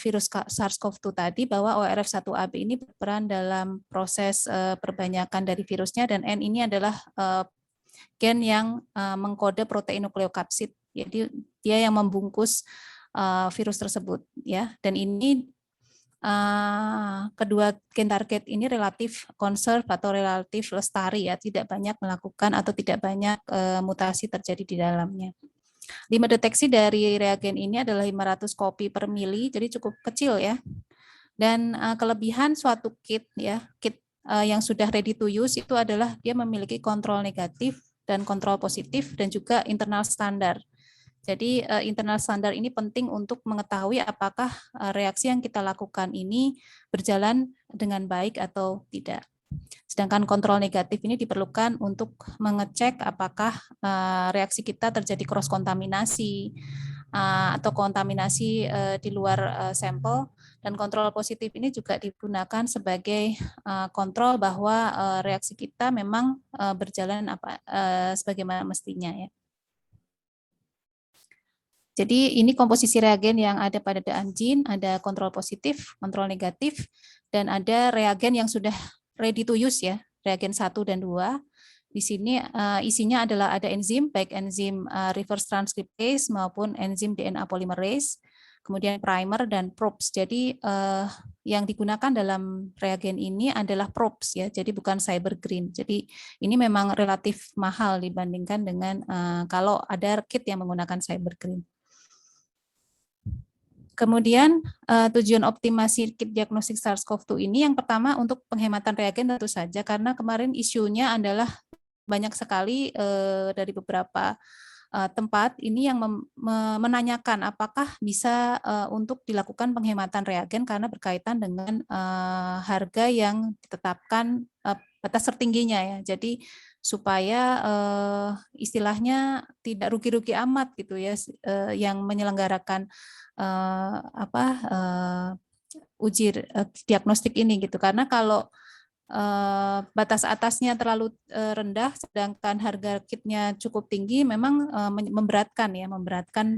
virus SARS-CoV-2 tadi bahwa ORF1AB ini berperan dalam proses perbanyakan dari virusnya dan N ini adalah gen yang mengkode protein nukleokapsid. Jadi dia yang membungkus virus tersebut ya. Dan ini kedua gen target ini relatif conserve atau relatif lestari ya, tidak banyak melakukan atau tidak banyak mutasi terjadi di dalamnya. Limit deteksi dari reagen ini adalah 500 kopi per mili, jadi cukup kecil ya. Dan kelebihan suatu kit ya, kit yang sudah ready to use itu adalah dia memiliki kontrol negatif dan kontrol positif dan juga internal standar. Jadi internal standar ini penting untuk mengetahui apakah reaksi yang kita lakukan ini berjalan dengan baik atau tidak. Sedangkan kontrol negatif ini diperlukan untuk mengecek apakah reaksi kita terjadi cross kontaminasi atau kontaminasi di luar sampel, dan kontrol positif ini juga digunakan sebagai kontrol bahwa reaksi kita memang berjalan sebagaimana mestinya ya. Jadi ini komposisi reagen yang ada pada Daanjin, ada kontrol positif, kontrol negatif, dan ada reagen yang sudah ready to use ya, reagen 1 dan 2. Di sini isinya adalah ada enzim, baik enzim reverse transcriptase maupun enzim DNA polymerase. kemudian primer dan probes. Jadi yang digunakan dalam reagen ini adalah probes ya, jadi bukan cyber green. Jadi ini memang relatif mahal dibandingkan dengan kalau ada kit yang menggunakan cyber green. Kemudian tujuan optimasi kit diagnostik SARS-CoV-2 ini yang pertama untuk penghematan reagen tentu saja, karena kemarin isunya adalah banyak sekali dari beberapa tempat ini yang menanyakan apakah bisa untuk dilakukan penghematan reagen karena berkaitan dengan harga yang ditetapkan batas tertingginya ya. Jadi supaya istilahnya tidak rugi-rugi amat gitu ya yang menyelenggarakan uji diagnostik ini gitu, karena kalau batas atasnya terlalu rendah sedangkan harga kitnya cukup tinggi memang memberatkan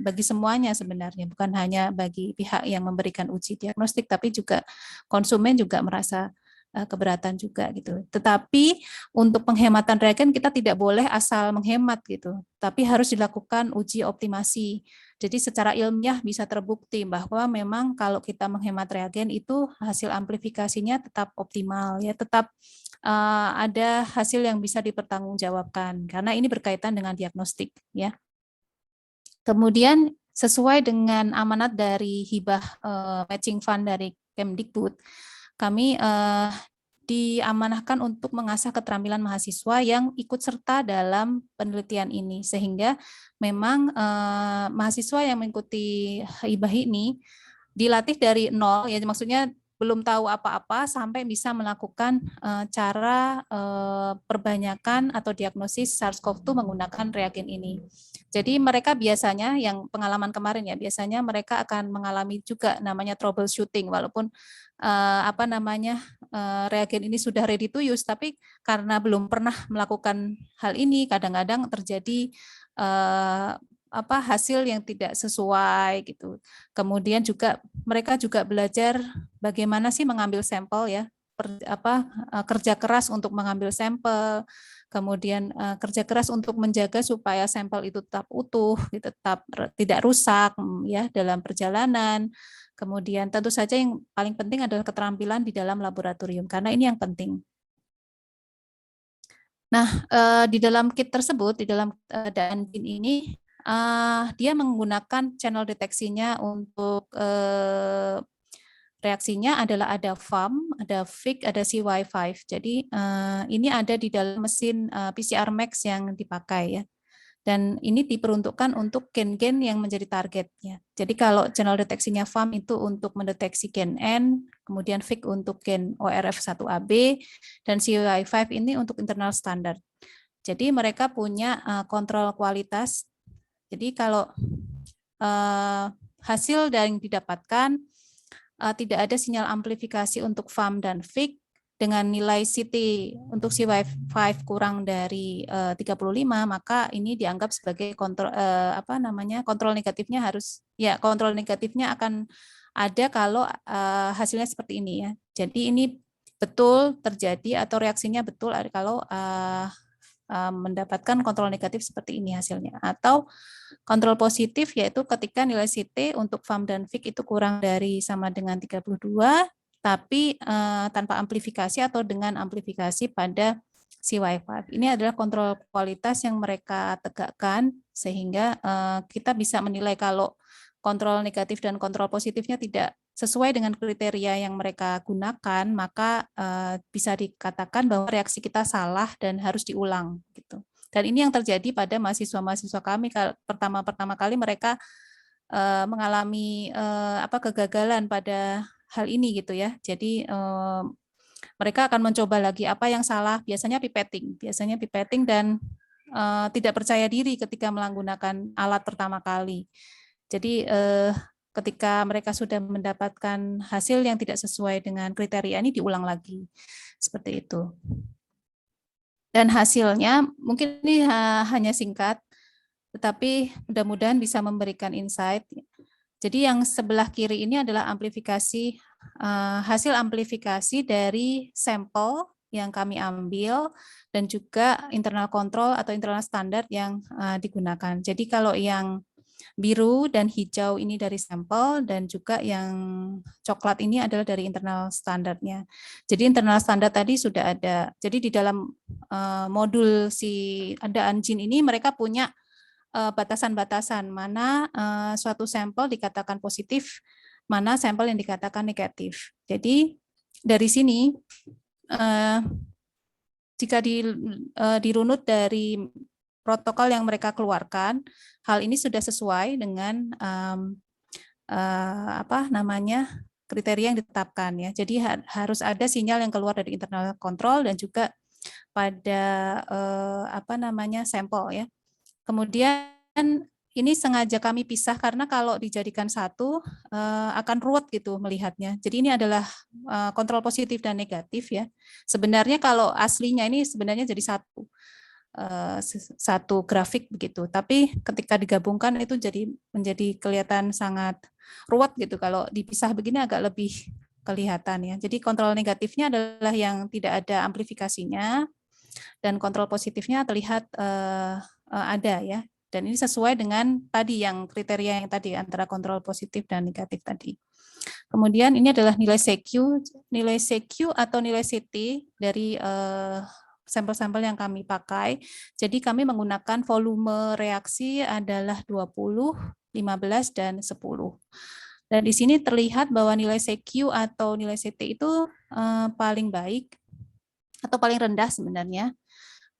bagi semuanya sebenarnya, bukan hanya bagi pihak yang memberikan uji diagnostik tapi juga konsumen juga merasa keberatan juga gitu. Tetapi untuk penghematan reagen kita tidak boleh asal menghemat gitu, tapi harus dilakukan uji optimasi. Jadi secara ilmiah bisa terbukti bahwa memang kalau kita menghemat reagen itu hasil amplifikasinya tetap optimal ya, tetap ada hasil yang bisa dipertanggungjawabkan karena ini berkaitan dengan diagnostik ya. Kemudian sesuai dengan amanat dari hibah matching fund dari Kemdikbud, kami diamanahkan untuk mengasah keterampilan mahasiswa yang ikut serta dalam penelitian ini, sehingga memang mahasiswa yang mengikuti hibah ini dilatih dari nol, ya maksudnya belum tahu apa-apa sampai bisa melakukan cara perbanyakan atau diagnosis SARS-CoV-2 menggunakan reagen ini. Jadi mereka biasanya yang pengalaman kemarin ya, biasanya mereka akan mengalami juga namanya troubleshooting, walaupun reagen ini sudah ready to use, tapi karena belum pernah melakukan hal ini, kadang-kadang terjadi hasil yang tidak sesuai gitu. Kemudian juga mereka juga belajar bagaimana sih mengambil sampel ya, kerja keras untuk mengambil sampel, kemudian kerja keras untuk menjaga supaya sampel itu tetap utuh, tetap tidak rusak ya dalam perjalanan. Kemudian tentu saja yang paling penting adalah keterampilan di dalam laboratorium, karena ini yang penting. Nah, di dalam kit tersebut, di dalam DANGIN ini, dia menggunakan channel deteksinya untuk reaksinya adalah ada FAM, ada FIC, ada CY5. Jadi ini ada di dalam mesin PCR Max yang dipakai ya. Dan ini diperuntukkan untuk gen-gen yang menjadi target ya. Jadi kalau channel deteksinya FAM itu untuk mendeteksi gen N, kemudian FIC untuk gen ORF1AB, dan CY5 ini untuk internal standard. Jadi mereka punya kontrol kualitas. Jadi kalau hasil yang didapatkan tidak ada sinyal amplifikasi untuk FAM dan FIC dengan nilai CT untuk CY5 kurang dari 35, maka ini dianggap sebagai kontrol kontrol negatifnya kontrol negatifnya akan ada kalau hasilnya seperti ini ya. Jadi ini betul terjadi atau reaksinya betul kalau mendapatkan kontrol negatif seperti ini hasilnya, atau kontrol positif yaitu ketika nilai CT untuk FAM dan FIC itu kurang dari sama dengan 32 tapi tanpa amplifikasi atau dengan amplifikasi pada CY5. Ini adalah kontrol kualitas yang mereka tegakkan sehingga kita bisa menilai kalau kontrol negatif dan kontrol positifnya tidak sesuai dengan kriteria yang mereka gunakan, maka bisa dikatakan bahwa reaksi kita salah dan harus diulang gitu. Dan ini yang terjadi pada mahasiswa-mahasiswa kami pertama kali mereka mengalami kegagalan pada hal ini gitu ya. Jadi mereka akan mencoba lagi apa yang salah, biasanya pipetting dan tidak percaya diri ketika menggunakan alat pertama kali. Jadi ketika mereka sudah mendapatkan hasil yang tidak sesuai dengan kriteria ini diulang lagi. Seperti itu. Dan hasilnya mungkin ini hanya singkat, tetapi mudah-mudahan bisa memberikan insight. Jadi yang sebelah kiri ini adalah amplifikasi, hasil amplifikasi dari sampel yang kami ambil dan juga internal control atau internal standard yang digunakan. Jadi kalau yang biru dan hijau ini dari sampel, dan juga yang coklat ini adalah dari internal standarnya. Jadi internal standar tadi sudah ada. Jadi di dalam modul si adaan jin ini mereka punya batasan-batasan mana suatu sampel dikatakan positif, mana sampel yang dikatakan negatif. Jadi dari sini jika dirunut dari protokol yang mereka keluarkan, hal ini sudah sesuai dengan kriteria yang ditetapkan ya. Jadi harus ada sinyal yang keluar dari internal kontrol dan juga pada sampel ya. Kemudian ini sengaja kami pisah karena kalau dijadikan satu akan ruwet gitu melihatnya. Jadi ini adalah kontrol positif dan negatif ya. Sebenarnya kalau aslinya ini sebenarnya jadi satu grafik begitu. Tapi ketika digabungkan itu menjadi kelihatan sangat ruwet gitu. Kalau dipisah begini agak lebih kelihatan ya. Jadi kontrol negatifnya adalah yang tidak ada amplifikasinya dan kontrol positifnya terlihat ada ya. Dan ini sesuai dengan tadi yang kriteria yang tadi antara kontrol positif dan negatif tadi. Kemudian ini adalah nilai CQ atau nilai CT dari sampel-sampel yang kami pakai. Jadi kami menggunakan volume reaksi adalah 20, 15, dan 10. Dan di sini terlihat bahwa nilai CQ atau nilai CT itu paling baik atau paling rendah sebenarnya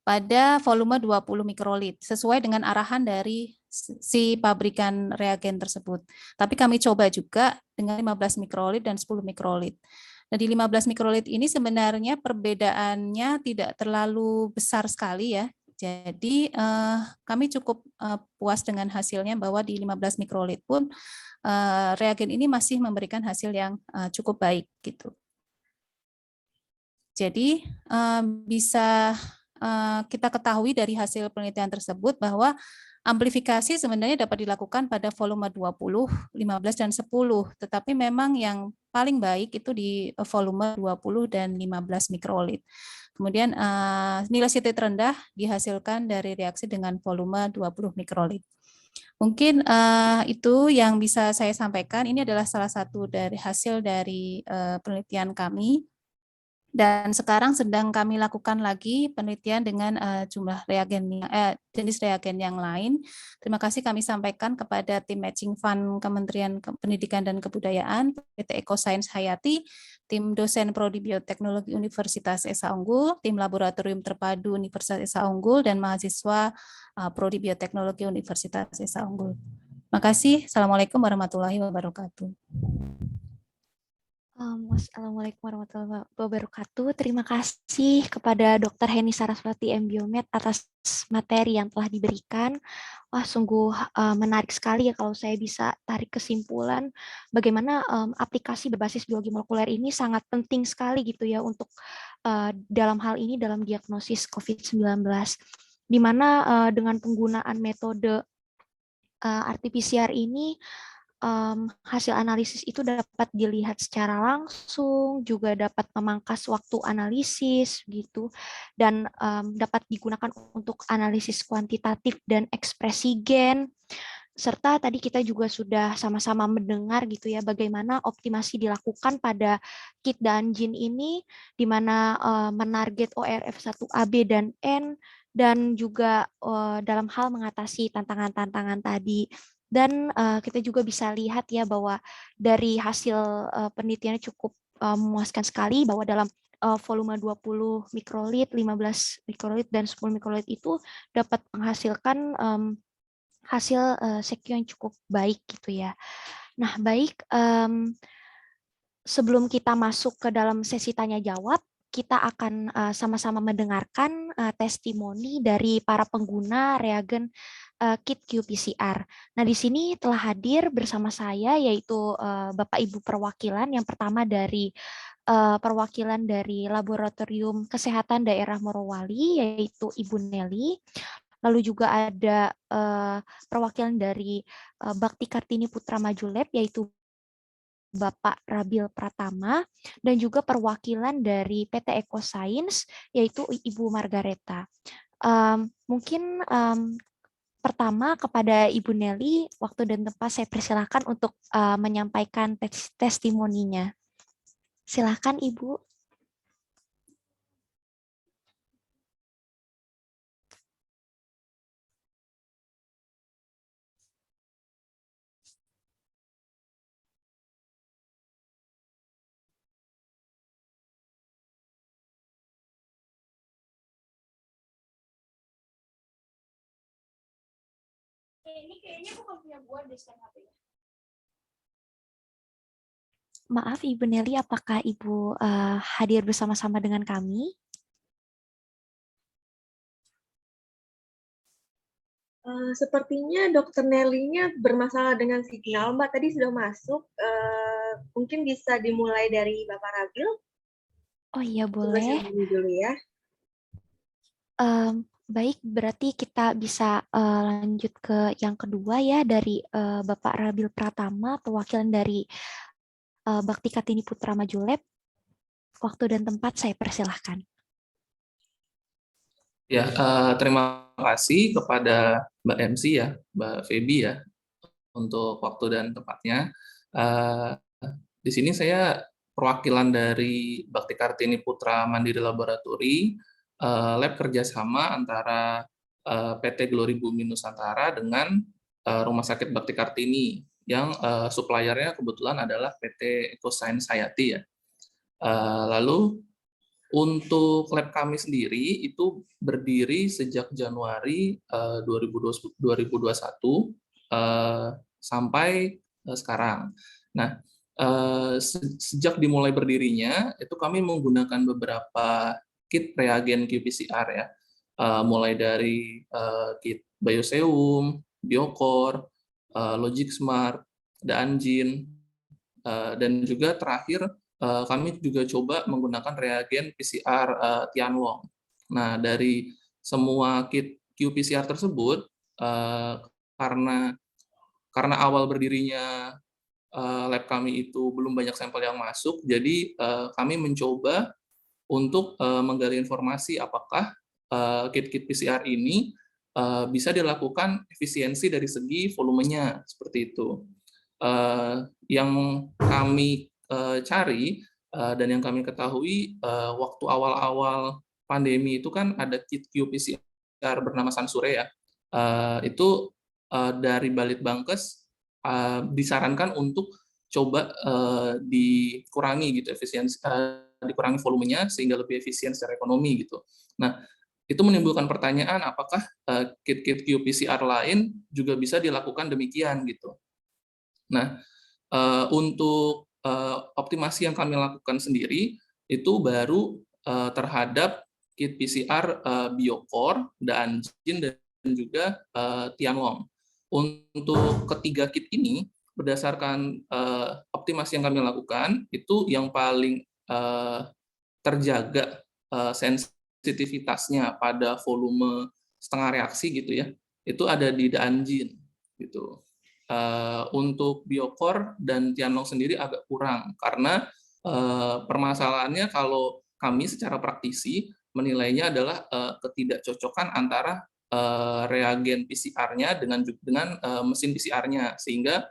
pada volume 20 mikrolit, sesuai dengan arahan dari si pabrikan reagen tersebut. Tapi kami coba juga dengan 15 mikrolit dan 10 mikrolit. Nah, di 15 mikrolit ini sebenarnya perbedaannya tidak terlalu besar sekali ya. Jadi kami cukup puas dengan hasilnya bahwa di 15 mikrolit pun reagen ini masih memberikan hasil yang cukup baik gitu. Jadi bisa kita ketahui dari hasil penelitian tersebut bahwa amplifikasi sebenarnya dapat dilakukan pada volume 20, 15, dan 10, tetapi memang yang paling baik itu di volume 20 dan 15 mikrolit. Kemudian nilai CT terendah dihasilkan dari reaksi dengan volume 20 mikrolit. Mungkin itu yang bisa saya sampaikan. Ini adalah salah satu dari hasil dari penelitian kami. Dan sekarang sedang kami lakukan lagi penelitian dengan jumlah jenis reagen yang lain. Terima kasih kami sampaikan kepada tim Matching Fund Kementerian Pendidikan dan Kebudayaan, PT Ecoscience Hayati, tim dosen Prodi Bioteknologi Universitas Esa Unggul, tim Laboratorium Terpadu Universitas Esa Unggul, dan mahasiswa Prodi Bioteknologi Universitas Esa Unggul. Terima kasih. Assalamualaikum warahmatullahi wabarakatuh. Assalamualaikum warahmatullahi wabarakatuh. Terima kasih kepada Dr. Heni Saraswati M.Biomed atas materi yang telah diberikan. Wah, sungguh menarik sekali ya kalau saya bisa tarik kesimpulan bagaimana aplikasi berbasis biologi molekuler ini sangat penting sekali gitu ya untuk dalam hal ini dalam diagnosis COVID-19, di mana dengan penggunaan metode RT-PCR ini hasil analisis itu dapat dilihat secara langsung, juga dapat memangkas waktu analisis gitu, dan dapat digunakan untuk analisis kuantitatif dan ekspresi gen. Serta tadi kita juga sudah sama-sama mendengar gitu ya bagaimana optimasi dilakukan pada kit dan jin ini, di mana menarget ORF1AB dan N, dan juga dalam hal mengatasi tantangan-tantangan tadi. Dan kita juga bisa lihat ya bahwa dari hasil penelitiannya cukup memuaskan sekali bahwa dalam volume 20 mikrolit, 15 mikrolit, dan 10 mikrolit itu dapat menghasilkan hasil CQ yang cukup baik gitu ya. Nah, baik, sebelum kita masuk ke dalam sesi tanya jawab, kita akan sama-sama mendengarkan testimoni dari para pengguna reagen kit qPCR. Nah, di sini telah hadir bersama saya yaitu Bapak Ibu perwakilan. Yang pertama dari perwakilan dari Laboratorium Kesehatan Daerah Morowali yaitu Ibu Nelly. Lalu juga ada perwakilan dari Bakti Kartini Putra Maju Lab yaitu Bapak Rabil Pratama, dan juga perwakilan dari PT Ecoscience yaitu Ibu Margareta. Mungkin pertama kepada Ibu Nelly, waktu dan tempat saya persilahkan untuk menyampaikan testimoninya. Silakan Ibu. Ini kayaknya bukan punya gua deh HP-nya. Maaf Ibu Nelly, apakah Ibu hadir bersama-sama dengan kami? Sepertinya Dokter Nelly-nya bermasalah dengan signal, Mbak. Tadi sudah masuk. Mungkin bisa dimulai dari Bapak Rabil. Oh iya, Coba boleh. saya dulu ya. Baik, berarti kita bisa lanjut ke yang kedua ya, dari Bapak Rabil Pratama, perwakilan dari Bakti Kartini Putra Maju Lab. Waktu dan tempat saya persilahkan. Ya, terima kasih kepada Mbak MC ya, Mbak Feby ya, untuk waktu dan tempatnya. Di sini saya perwakilan dari Bakti Kartini Putra Mandiri Laboratory, lab kerjasama antara PT Glory Bumi Nusantara dengan Rumah Sakit Bakti Kartini, yang suppliernya kebetulan adalah PT EcoScience Hayati ya. Lalu untuk lab kami sendiri itu berdiri sejak Januari 2021 sampai sekarang. Nah, sejak dimulai berdirinya itu kami menggunakan beberapa kit reagen qPCR ya, mulai dari kit Bioseum, Biocore, LogicSmart, Daanjin, dan juga terakhir kami juga coba menggunakan reagen PCR Tianlong. Nah, dari semua kit qPCR tersebut, karena awal berdirinya lab kami itu belum banyak sampel yang masuk, jadi kami mencoba untuk menggali informasi apakah kit-kit PCR ini bisa dilakukan efisiensi dari segi volumenya, seperti itu. Yang kami cari dan yang kami ketahui waktu awal-awal pandemi itu kan ada kit qPCR bernama Sansure ya, itu dari Balitbangkes disarankan untuk coba dikurangi gitu efisiensi, dikurangi volumenya sehingga lebih efisien secara ekonomi gitu. Nah, itu menimbulkan pertanyaan apakah kit-kit qPCR lain juga bisa dilakukan demikian gitu. Nah, untuk optimasi yang kami lakukan sendiri itu baru terhadap kit PCR Biocore, Daanjin, dan juga Tianlong. Untuk ketiga kit ini, berdasarkan optimasi yang kami lakukan, itu yang paling terjaga sensitivitasnya pada volume setengah reaksi gitu ya, itu ada di Daanjin gitu. Untuk Biocore dan Tianlong sendiri agak kurang karena permasalahannya kalau kami secara praktisi menilainya adalah ketidakcocokan antara reagen PCR-nya dengan mesin PCR-nya, sehingga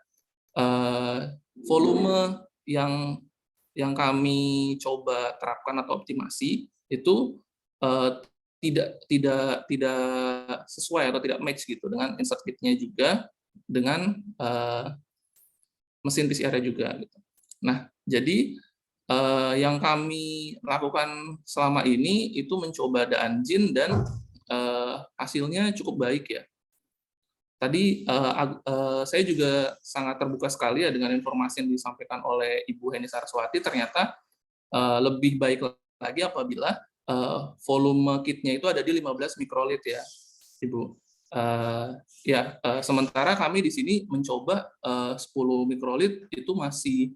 volume yang kami coba terapkan atau optimasi itu tidak sesuai atau tidak match gitu dengan insert kit-nya juga dengan mesin PCR-nya juga gitu. Nah, jadi yang kami lakukan selama ini itu mencoba Daanjin dan hasilnya cukup baik ya. Tadi saya juga sangat terbuka sekali ya dengan informasi yang disampaikan oleh Ibu Heni Saraswati. Ternyata lebih baik lagi apabila volume kitnya itu ada di 15 mikrolit ya, Ibu. Sementara kami di sini mencoba 10 mikrolit itu masih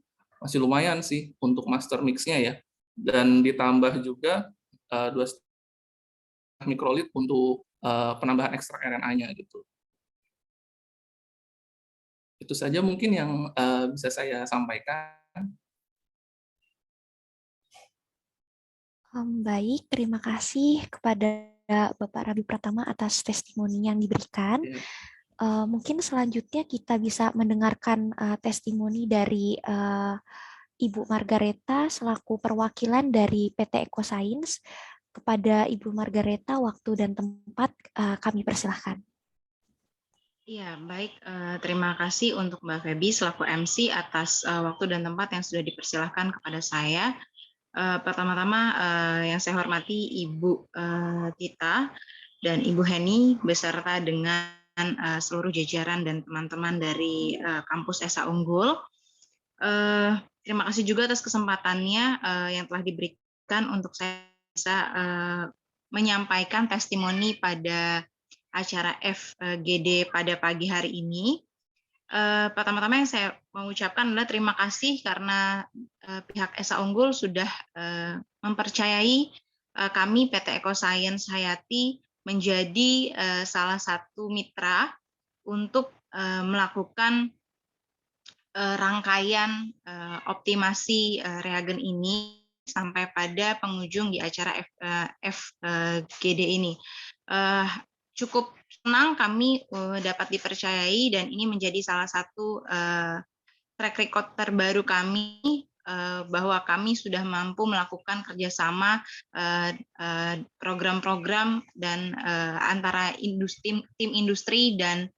lumayan sih untuk master mix-nya ya, dan ditambah juga 2,5 mikrolit untuk penambahan ekstrak RNA-nya gitu. Itu saja mungkin yang bisa saya sampaikan. Baik, terima kasih kepada Bapak Rabi Pratama atas testimoni yang diberikan. Mungkin selanjutnya kita bisa mendengarkan testimoni dari Ibu Margareta selaku perwakilan dari PT EcoScience. Kepada Ibu Margareta, waktu dan tempat kami persilahkan. Iya, baik. Terima kasih untuk Mbak Feby selaku MC atas waktu dan tempat yang sudah dipersilahkan kepada saya. Pertama-tama yang saya hormati Ibu Tita dan Ibu Heni beserta dengan seluruh jajaran dan teman-teman dari kampus Esa Unggul. Terima kasih juga atas kesempatannya yang telah diberikan untuk saya bisa menyampaikan testimoni pada acara FGD pada pagi hari ini. Pertama-tama yang saya mengucapkan adalah terima kasih karena pihak Esa Unggul sudah mempercayai kami PT EcoScience Hayati menjadi salah satu mitra untuk melakukan rangkaian optimasi reagen ini sampai pada penghujung di acara FGD ini. Cukup senang kami dapat dipercayai dan ini menjadi salah satu track record terbaru kami bahwa kami sudah mampu melakukan kerjasama program-program dan antara tim industri dan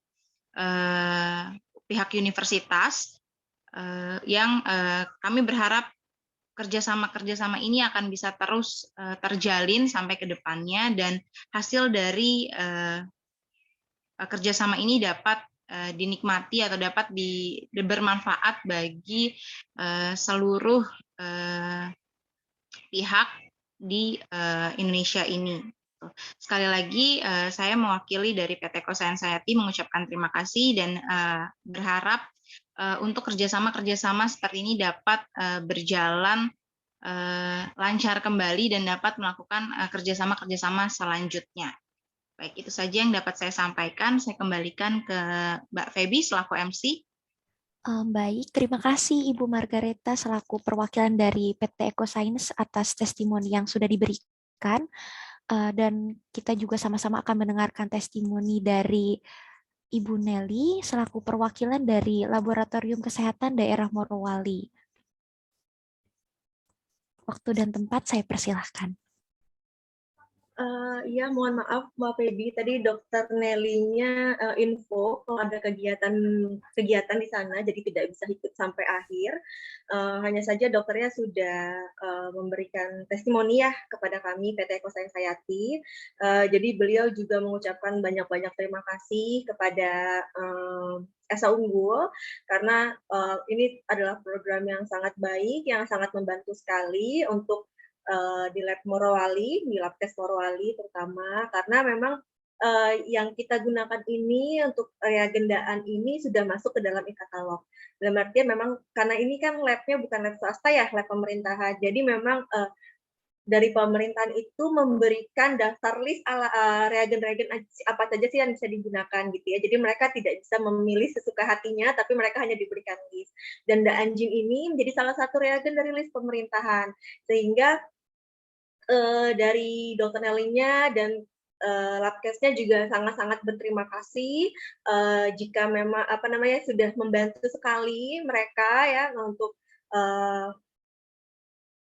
pihak universitas yang kami berharap kerjasama ini akan bisa terus terjalin sampai ke depannya dan hasil dari kerjasama ini dapat dinikmati atau dapat bermanfaat bagi seluruh pihak di Indonesia ini. Sekali lagi saya mewakili dari PT EcoScience Hayati mengucapkan terima kasih dan berharap untuk kerjasama seperti ini dapat berjalan lancar kembali dan dapat melakukan kerjasama selanjutnya. Baik, itu saja yang dapat saya sampaikan. Saya kembalikan ke Mbak Feby selaku MC. Baik, terima kasih Ibu Margareta selaku perwakilan dari PT EcoScience atas testimoni yang sudah diberikan. Dan kita juga sama-sama akan mendengarkan testimoni dari Ibu Nelly selaku perwakilan dari Laboratorium Kesehatan Daerah Morowali. Waktu dan tempat saya persilahkan. Iya, mohon maaf Mbak Feby, tadi Dokter Nelly-nya info kalau ada kegiatan di sana, jadi tidak bisa ikut sampai akhir. Hanya saja dokternya sudah memberikan testimoni ya kepada kami PT EcoScience Hayati. Jadi beliau juga mengucapkan banyak-banyak terima kasih kepada Esa Unggul karena ini adalah program yang sangat baik, yang sangat membantu sekali untuk di lab Morowali, di lab tes Morowali terutama, karena memang yang kita gunakan ini untuk reagendaan ini sudah masuk ke dalam e-katalog. Dalam artian memang karena ini kan labnya bukan lab swasta ya, lab pemerintahan. Jadi memang dari pemerintahan itu memberikan daftar list reagen-reagen apa saja sih yang bisa digunakan gitu ya. Jadi mereka tidak bisa memilih sesuka hatinya, tapi mereka hanya diberikan list. Dan anjing ini menjadi salah satu reagen dari list pemerintahan. Sehingga dari Dokter Nelly-nya dan Labkesnya juga sangat-sangat berterima kasih jika memang sudah membantu sekali mereka ya untuk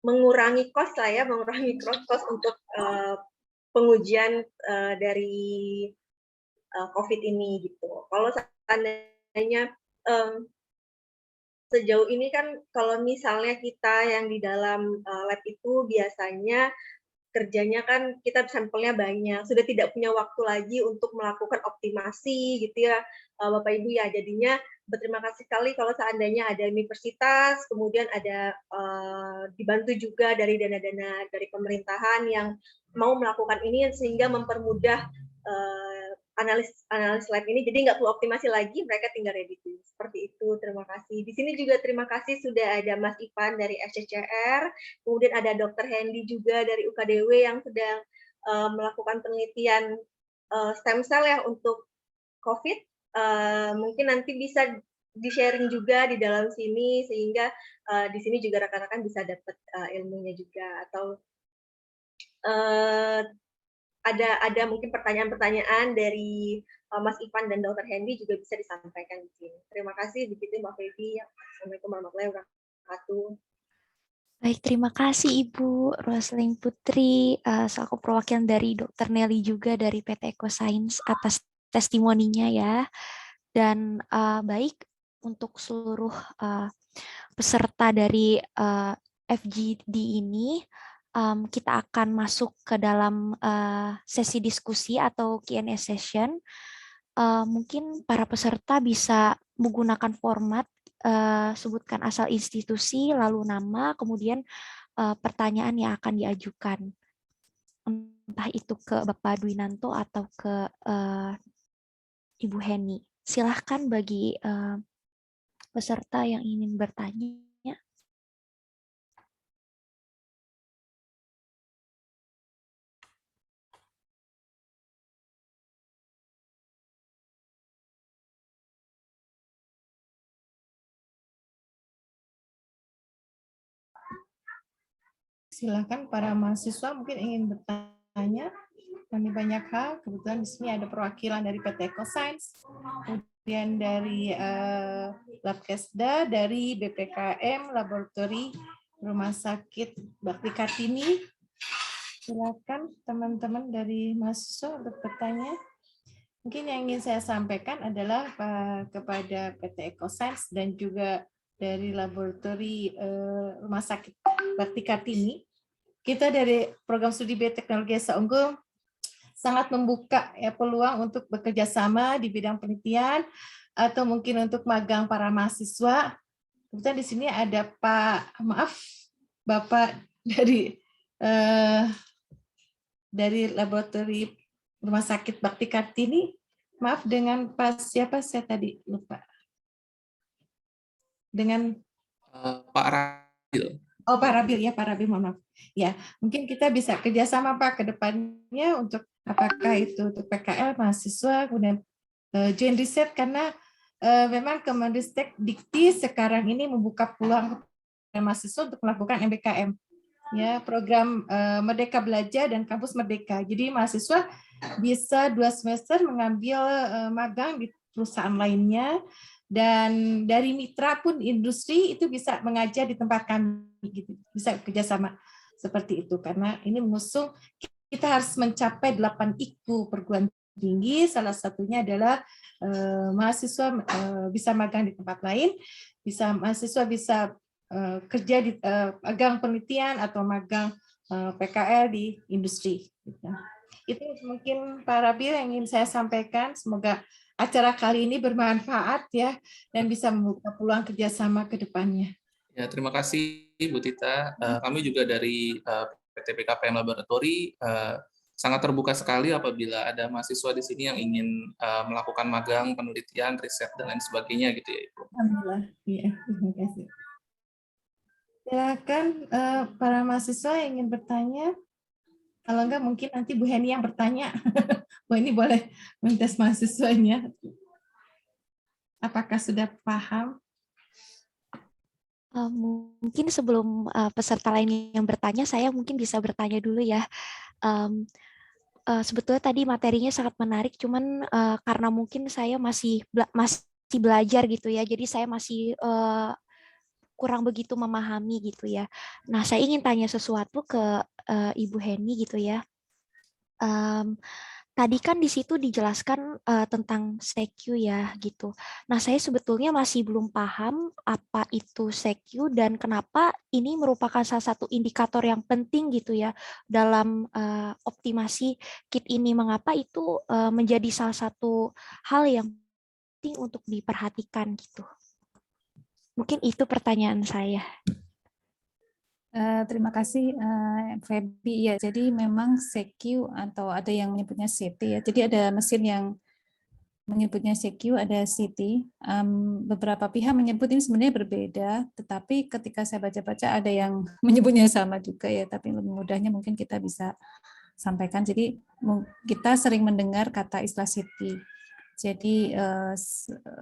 mengurangi kos untuk pengujian dari COVID ini gitu. Kalau seandainya sejauh ini kan kalau misalnya kita yang di dalam lab itu biasanya kerjanya kan kita sampelnya banyak, sudah tidak punya waktu lagi untuk melakukan optimasi gitu ya Bapak Ibu ya. Jadinya berterima kasih sekali kalau seandainya ada universitas, kemudian ada dibantu juga dari dana-dana dari pemerintahan yang mau melakukan ini sehingga mempermudah analis lab ini, jadi nggak perlu optimasi lagi, mereka tinggal ready to use. Seperti itu, terima kasih. Di sini juga terima kasih sudah ada Mas Ivan dari SCCR, kemudian ada Dr. Hendy juga dari UKDW yang sedang melakukan penelitian stem cell ya untuk COVID. Mungkin nanti bisa di-sharing juga di dalam sini, sehingga di sini juga rekan-rekan bisa dapat ilmunya juga. Atau ada mungkin pertanyaan-pertanyaan dari Mas Ivan dan Dr. Hendy juga bisa disampaikan di sini. Terima kasih, begitu Mbak Feby. Assalamualaikum warahmatullahi wabarakatuh. Baik, terima kasih Ibu Roslin Putri, selaku perwakilan dari Dr. Nelly juga dari PT EcoScience atas testimoninya ya. Dan baik untuk seluruh peserta dari FGD ini, kita akan masuk ke dalam sesi diskusi atau Q&A session. Mungkin para peserta bisa menggunakan format sebutkan asal institusi, lalu nama, kemudian pertanyaan yang akan diajukan. Entah itu ke Bapak Dwinanto atau ke Ibu Heni. Silahkan bagi peserta yang ingin bertanya. Silakan para mahasiswa mungkin ingin bertanya. Kami banyak hal, kebetulan di sini ada perwakilan dari PT EcoScience, kemudian dari Labkesda, dari BPKM, Laboratori Rumah Sakit Bakti Kartini. Silakan teman-teman dari mahasiswa untuk bertanya. Mungkin yang ingin saya sampaikan adalah kepada PT EcoScience dan juga dari Laboratori Rumah Sakit Bakti Kartini, kita dari program studi bioteknologi Esa Unggul sangat membuka ya peluang untuk bekerja sama di bidang penelitian atau mungkin untuk magang para mahasiswa. Kemudian di sini ada Bapak dari Laboratori Rumah Sakit Bakti Kartini. Maaf, dengan Pak siapa saya tadi lupa. Dengan Pak Rabil. Oh, Pak Rabil ya, Pak Rabil, mohon maaf. Ya, mungkin kita bisa kerjasama Pak ke depannya untuk apakah itu untuk PKL mahasiswa, kemudian joint riset, karena memang Kemendikbud Dikti sekarang ini membuka peluang mahasiswa untuk melakukan MBKM, ya program Merdeka Belajar dan Kampus Merdeka. Jadi mahasiswa bisa 2 semester mengambil magang di perusahaan lainnya. Dan dari mitra pun industri itu bisa mengajar di tempat kami, gitu. Bisa kerjasama seperti itu, karena ini mengusung kita harus mencapai 8 IQ perguruan tinggi, salah satunya adalah mahasiswa bisa magang di tempat lain, mahasiswa bisa kerja di magang penelitian atau magang PKL di industri. Gitu. Itu mungkin Pak Rabil yang ingin saya sampaikan, semoga acara kali ini bermanfaat ya dan bisa membuka peluang kerjasama ke depannya. Ya, terima kasih Bu Tita. Kami juga dari PT PKPM Laboratori sangat terbuka sekali apabila ada mahasiswa di sini yang ingin melakukan magang, penelitian, riset dan lain sebagainya gitu ya Ibu. Alhamdulillah. Iya, terima kasih. Silakan para mahasiswa yang ingin bertanya. Kalau enggak mungkin nanti Bu Heni yang bertanya. Bu Heni boleh mentes mahasiswanya. Apakah sudah paham? Mungkin sebelum peserta lain yang bertanya, saya mungkin bisa bertanya dulu ya. Sebetulnya tadi materinya sangat menarik, cuman karena mungkin saya masih belajar gitu ya, jadi saya masih kurang begitu memahami gitu ya. Nah, saya ingin tanya sesuatu ke Ibu Heni gitu ya. Tadi kan di situ dijelaskan tentang SEQ ya gitu. Nah, saya sebetulnya masih belum paham apa itu SEQ dan kenapa ini merupakan salah satu indikator yang penting gitu ya dalam optimasi kit ini. Mengapa itu menjadi salah satu hal yang penting untuk diperhatikan gitu. Mungkin itu pertanyaan saya. Terima kasih Feby. Ya, jadi memang CQ atau ada yang menyebutnya CT ya. Jadi ada mesin yang menyebutnya CQ, ada CT. Beberapa pihak menyebut ini sebenarnya berbeda, tetapi ketika saya baca-baca ada yang menyebutnya sama juga ya. Tapi lebih mudahnya mungkin kita bisa sampaikan. Jadi kita sering mendengar kata istilah CT. Jadi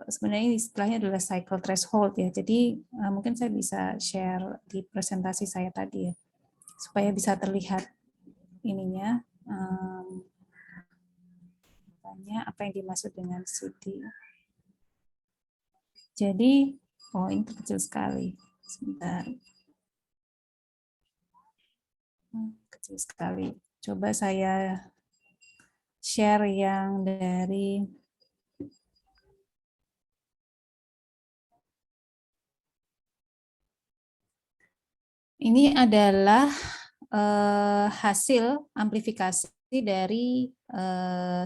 sebenarnya istilahnya adalah cycle threshold ya. Jadi mungkin saya bisa share di presentasi saya tadi ya, supaya bisa terlihat ininya tanya apa yang dimaksud dengan CD. Jadi, oh ini kecil sekali. Sebentar. Kecil sekali. Coba saya share yang dari ini adalah hasil amplifikasi dari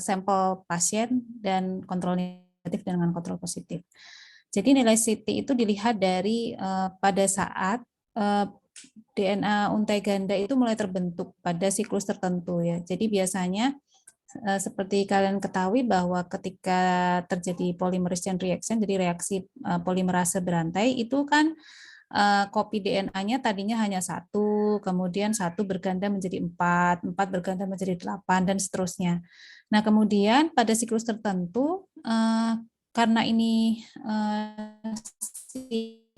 sampel pasien dan kontrol negatif dengan kontrol positif. Jadi nilai CT itu dilihat dari pada saat DNA untai ganda itu mulai terbentuk pada siklus tertentu ya. Jadi biasanya seperti kalian ketahui bahwa ketika terjadi polymerase chain reaction, jadi reaksi polimerase berantai itu kan kopi DNA-nya tadinya hanya 1, kemudian 1 berganda menjadi 4, 4 berganda menjadi 8 dan seterusnya. Nah kemudian pada siklus tertentu karena ini si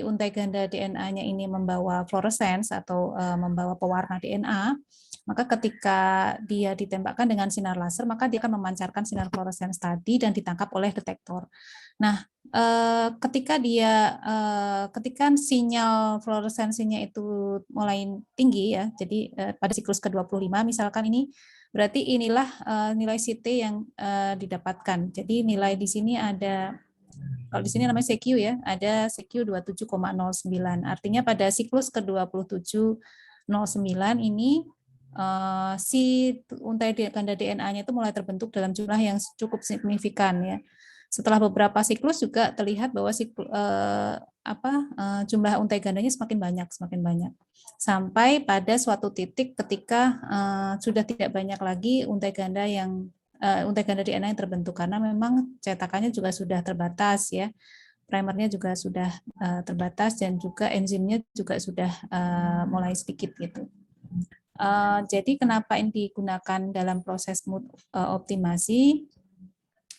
untai ganda DNA-nya ini membawa fluorescence atau membawa pewarna DNA, maka ketika dia ditembakkan dengan sinar laser, maka dia akan memancarkan sinar fluorescence tadi dan ditangkap oleh detektor. Nah, ketika sinyal fluoresensinya itu mulai tinggi ya, jadi pada siklus ke-25 misalkan ini, berarti inilah nilai CT yang didapatkan. Jadi nilai di sini ada, kalau di sini namanya CQ ya, ada CQ 27,09. Artinya pada siklus ke-27,09 ini si untai ganda DNA-nya itu mulai terbentuk dalam jumlah yang cukup signifikan ya. Setelah beberapa siklus juga terlihat bahwa jumlah untai gandanya semakin banyak. Sampai pada suatu titik ketika sudah tidak banyak lagi untai ganda DNA yang terbentuk karena memang cetakannya juga sudah terbatas ya. Primernya juga sudah terbatas dan juga enzimnya juga sudah mulai sedikit gitu. Jadi kenapa ini digunakan dalam proses optimasi?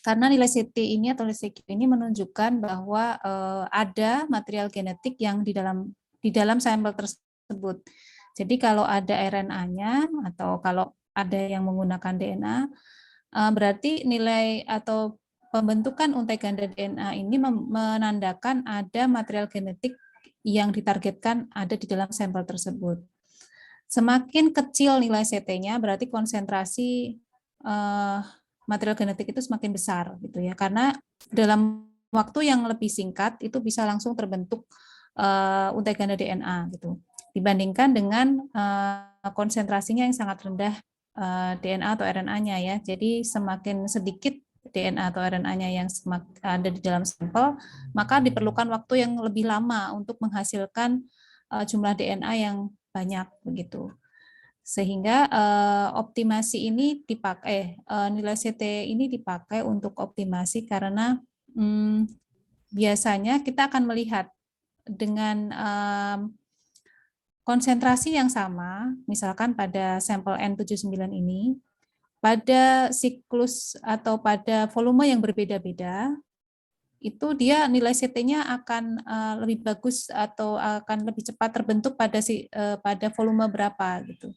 Karena nilai CT ini atau nilai CQ ini menunjukkan bahwa ada material genetik yang di dalam sampel tersebut. Jadi kalau ada RNA-nya atau kalau ada yang menggunakan DNA, berarti nilai atau pembentukan untai ganda DNA ini menandakan ada material genetik yang ditargetkan ada di dalam sampel tersebut. Semakin kecil nilai CT-nya, berarti konsentrasi material genetik itu semakin besar, gitu ya. Karena dalam waktu yang lebih singkat itu bisa langsung terbentuk untai ganda DNA, gitu. Dibandingkan dengan konsentrasinya yang sangat rendah DNA atau RNA-nya ya. Jadi semakin sedikit DNA atau RNA-nya yang ada di dalam sampel, maka diperlukan waktu yang lebih lama untuk menghasilkan jumlah DNA yang banyak begitu. Sehingga optimasi ini dipakai, nilai CT ini dipakai untuk optimasi karena biasanya kita akan melihat dengan konsentrasi yang sama, misalkan pada sampel N79 ini, pada siklus atau pada volume yang berbeda-beda, itu dia nilai CT-nya akan lebih bagus atau akan lebih cepat terbentuk pada volume berapa gitu.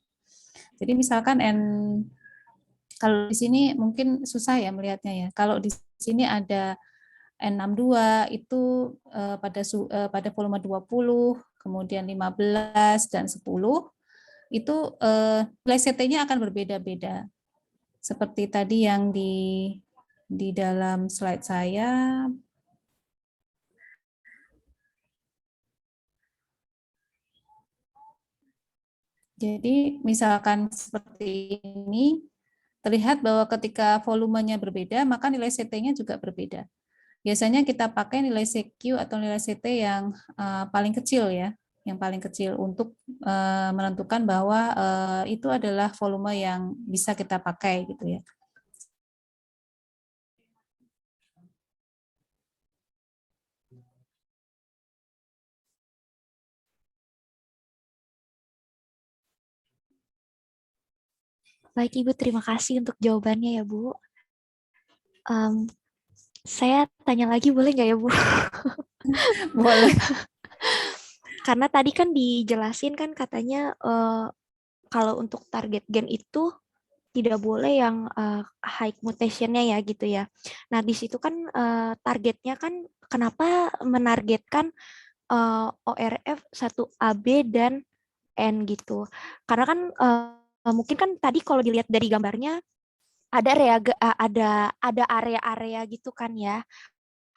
Jadi misalkan kalau di sini mungkin susah ya melihatnya ya. Kalau di sini ada N62 itu pada volume 20, kemudian 15 dan 10 itu nilai CT-nya akan berbeda-beda. Seperti tadi yang di dalam slide saya. Jadi misalkan seperti ini, terlihat bahwa ketika volumenya berbeda, maka nilai CT-nya juga berbeda. Biasanya kita pakai nilai CQ atau nilai CT yang paling kecil ya, yang paling kecil untuk menentukan bahwa itu adalah volume yang bisa kita pakai gitu ya. Baik Ibu, terima kasih untuk jawabannya ya Bu. Saya tanya lagi boleh nggak ya Bu? Boleh. Karena tadi kan dijelasin kan katanya kalau untuk target gen itu tidak boleh yang high mutation-nya ya gitu ya. Nah, di situ kan targetnya kan kenapa menargetkan ORF 1AB dan N gitu. Karena kan mungkin kan tadi kalau dilihat dari gambarnya ada ada area-area gitu kan ya.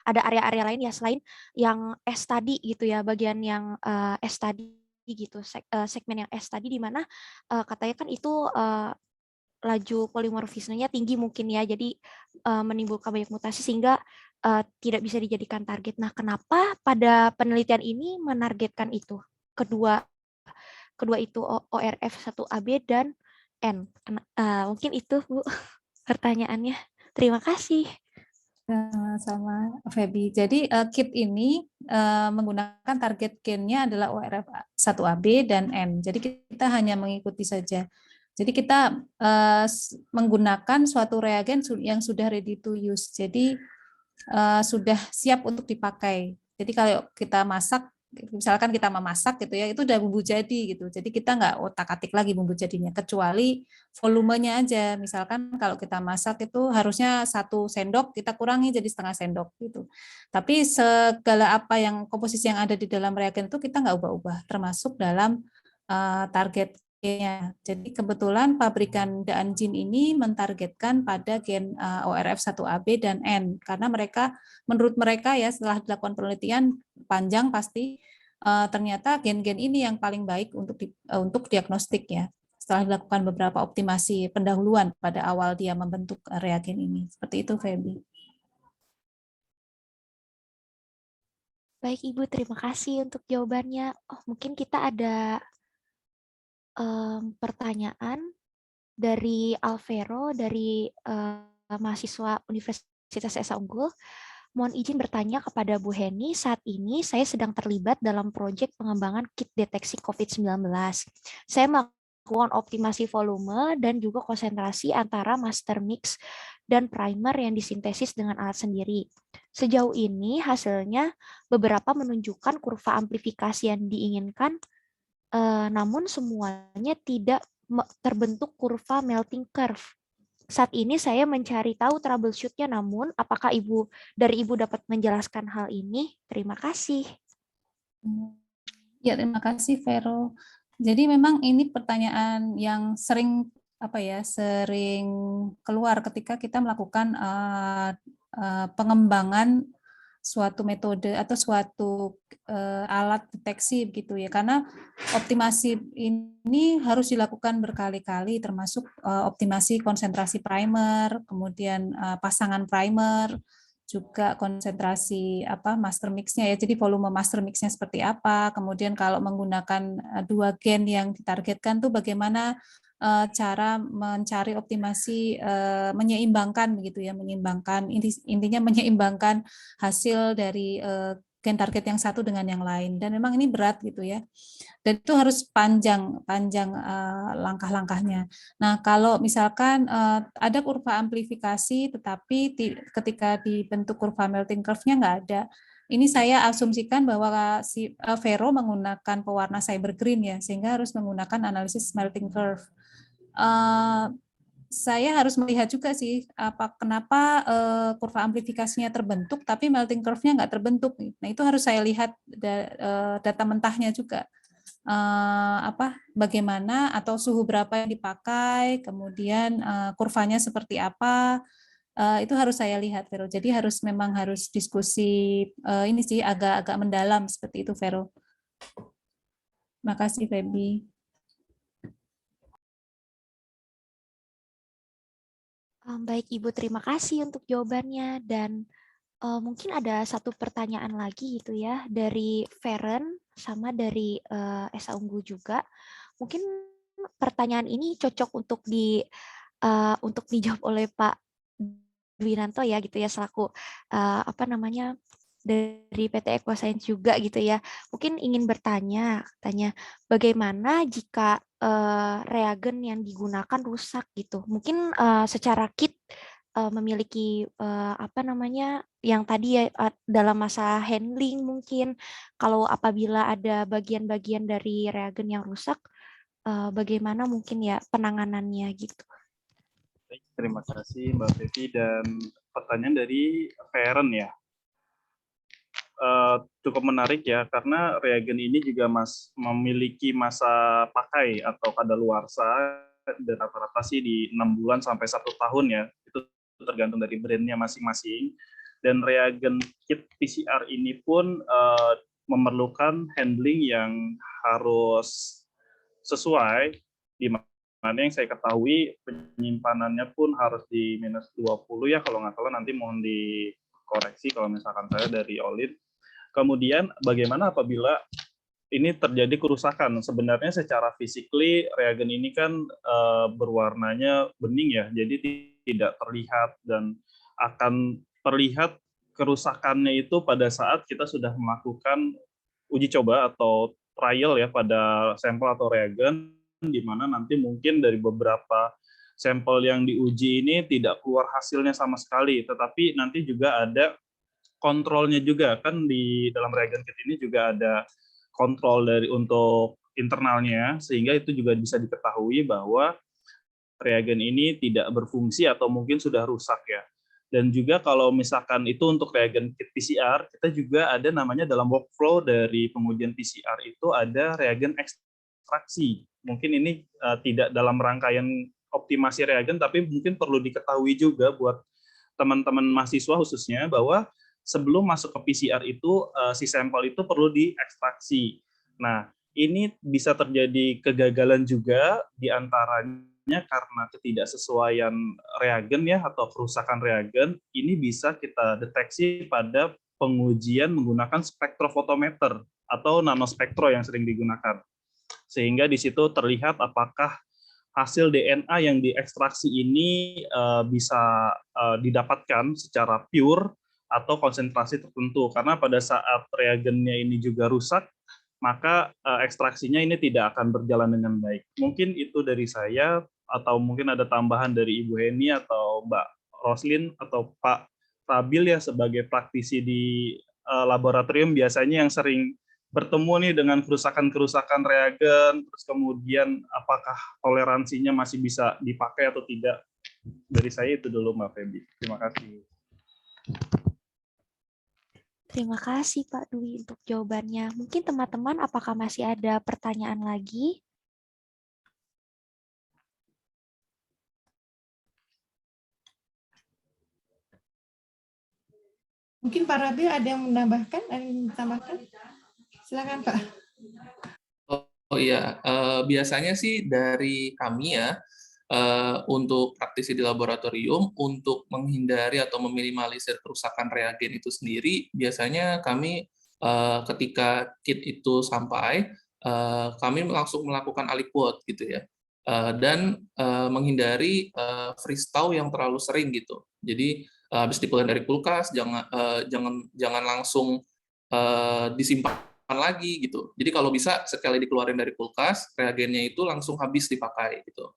Ada area-area lain ya selain yang S tadi gitu ya, bagian yang S tadi gitu, segmen yang S tadi di mana katanya kan itu laju polimorfismenya tinggi mungkin ya, jadi menimbulkan banyak mutasi sehingga tidak bisa dijadikan target. Nah, kenapa pada penelitian ini menargetkan itu? Kedua itu ORF 1AB dan N. Mungkin itu Bu pertanyaannya. Terima kasih. Sama Feby. Jadi kit ini menggunakan target gennya adalah ORF 1AB dan N. Jadi kita hanya mengikuti saja. Jadi kita menggunakan suatu reagen yang sudah ready to use. Jadi sudah siap untuk dipakai. Jadi kalau kita masak, misalkan kita memasak gitu ya, itu udah bumbu jadi gitu. Jadi kita nggak otak-atik lagi bumbu jadinya, kecuali volumenya aja. Misalkan kalau kita masak itu harusnya 1 sendok, kita kurangi jadi setengah sendok gitu. Tapi segala apa yang komposisi yang ada di dalam reagen itu kita nggak ubah-ubah, termasuk dalam target gennya. Jadi kebetulan pabrikan Daanjin ini mentargetkan pada gen ORF 1AB dan N karena menurut mereka ya setelah dilakukan penelitian panjang pasti ternyata gen-gen ini yang paling baik untuk diagnostik ya. Setelah dilakukan beberapa optimasi pendahuluan pada awal dia membentuk reagen ini. Seperti itu Feby. Baik Ibu, terima kasih untuk jawabannya. Oh, mungkin kita ada pertanyaan dari Alvero dari mahasiswa Universitas Esa Unggul. Mohon izin bertanya kepada Bu Heni, saat ini saya sedang terlibat dalam proyek pengembangan kit deteksi COVID-19. Saya melakukan optimasi volume dan juga konsentrasi antara master mix dan primer yang disintesis dengan alat sendiri. Sejauh ini hasilnya beberapa menunjukkan kurva amplifikasi yang diinginkan, namun semuanya tidak terbentuk kurva melting curve. Saat ini saya mencari tahu troubleshoot-nya, namun apakah Ibu dapat menjelaskan hal ini? Terima kasih. Ya, terima kasih Vero. Jadi memang ini pertanyaan yang sering sering keluar ketika kita melakukan pengembangan suatu metode atau suatu alat deteksi gitu ya, karena optimasi ini harus dilakukan berkali-kali termasuk optimasi konsentrasi primer, kemudian pasangan primer, juga konsentrasi master mix-nya ya, jadi volume master mix-nya seperti apa, kemudian kalau menggunakan 2 gen yang ditargetkan tuh bagaimana cara mencari optimasi menyeimbangkan begitu ya, intinya menyeimbangkan hasil dari gen target yang satu dengan yang lain, dan memang ini berat gitu ya, dan itu harus panjang langkah-langkahnya. Nah kalau misalkan ada kurva amplifikasi tetapi ketika dibentuk kurva melting curve-nya nggak ada, ini saya asumsikan bahwa si Vero menggunakan pewarna cyber green ya, sehingga harus menggunakan analisis melting curve. Saya harus melihat juga sih kenapa kurva amplifikasinya terbentuk tapi melting curve-nya nggak terbentuk. Nah itu harus saya lihat data mentahnya juga. Bagaimana atau suhu berapa yang dipakai, kemudian kurvanya seperti apa, itu harus saya lihat Vero. Jadi memang harus diskusi ini sih agak mendalam seperti itu Vero. Makasih Feby. Baik Ibu, terima kasih untuk jawabannya, dan mungkin ada satu pertanyaan lagi gitu ya dari Feren sama dari Esa Unggul juga. Mungkin pertanyaan ini cocok untuk dijawab oleh Pak Dwinanto ya gitu ya, selaku dari PT Equoscience juga gitu ya. Mungkin ingin tanya bagaimana jika reagen yang digunakan rusak gitu. Mungkin secara kit memiliki yang tadi ya dalam masa handling, mungkin kalau apabila ada bagian-bagian dari reagen yang rusak, bagaimana mungkin ya penanganannya gitu. Baik, terima kasih Mbak Fevi, dan pertanyaan dari Feren ya. Cukup menarik ya, karena reagen ini juga memiliki masa pakai atau kadaluarsa, dan rata-rata sih di 6 bulan sampai 1 tahun ya, itu tergantung dari brandnya masing-masing. Dan reagen kit PCR ini pun memerlukan handling yang harus sesuai, di mana yang saya ketahui penyimpanannya pun harus di -20 ya, kalau nggak salah, nanti mohon dikoreksi kalau misalkan saya dari Olin. Kemudian bagaimana apabila ini terjadi kerusakan? Sebenarnya secara fisikly reagen ini kan berwarnanya bening ya, jadi tidak terlihat, dan akan terlihat kerusakannya itu pada saat kita sudah melakukan uji coba atau trial ya pada sampel atau reagen, di mana nanti mungkin dari beberapa sampel yang diuji ini tidak keluar hasilnya sama sekali, tetapi nanti juga ada kontrolnya juga, kan di dalam reagen kit ini juga ada kontrol dari untuk internalnya, sehingga itu juga bisa diketahui bahwa reagen ini tidak berfungsi atau mungkin sudah rusak ya. Dan juga kalau misalkan itu untuk reagen kit PCR, kita juga ada namanya dalam workflow dari pengujian PCR itu ada reagen ekstraksi. Mungkin ini tidak dalam rangkaian optimasi reagen, tapi mungkin perlu diketahui juga buat teman-teman mahasiswa khususnya, bahwa sebelum masuk ke PCR itu si sampel itu perlu diekstraksi. Nah, ini bisa terjadi kegagalan juga diantaranya karena ketidaksesuaian reagen ya, atau kerusakan reagen. Ini bisa kita deteksi pada pengujian menggunakan spektrofotometer atau nanospektro yang sering digunakan. Sehingga di situ terlihat apakah hasil DNA yang diekstraksi ini bisa didapatkan secara pure atau konsentrasi tertentu. Karena pada saat reagennya ini juga rusak, maka ekstraksinya ini tidak akan berjalan dengan baik. Mungkin itu dari saya, atau mungkin ada tambahan dari Ibu Heni atau Mbak Roslin atau Pak Rabil ya, sebagai praktisi di laboratorium biasanya yang sering bertemu nih dengan kerusakan-kerusakan reagen, terus kemudian apakah toleransinya masih bisa dipakai atau tidak. Dari saya itu dulu Mbak Febi. Terima kasih. Terima kasih Pak Dwi untuk jawabannya. Mungkin teman-teman apakah masih ada pertanyaan lagi? Mungkin Pak Rabil ada yang menambahkan, ada yang ditambahkan? Silakan Pak. Oh iya, biasanya sih dari kami ya, untuk praktisi di laboratorium, untuk menghindari atau meminimalisir kerusakan reagen itu sendiri, biasanya kami ketika kit itu sampai, kami langsung melakukan aliquot gitu ya, dan menghindari freeze-thaw yang terlalu sering gitu. Jadi habis dikeluarin dari kulkas, jangan langsung disimpan lagi gitu. Jadi kalau bisa sekali dikeluarin dari kulkas, reagennya itu langsung habis dipakai gitu.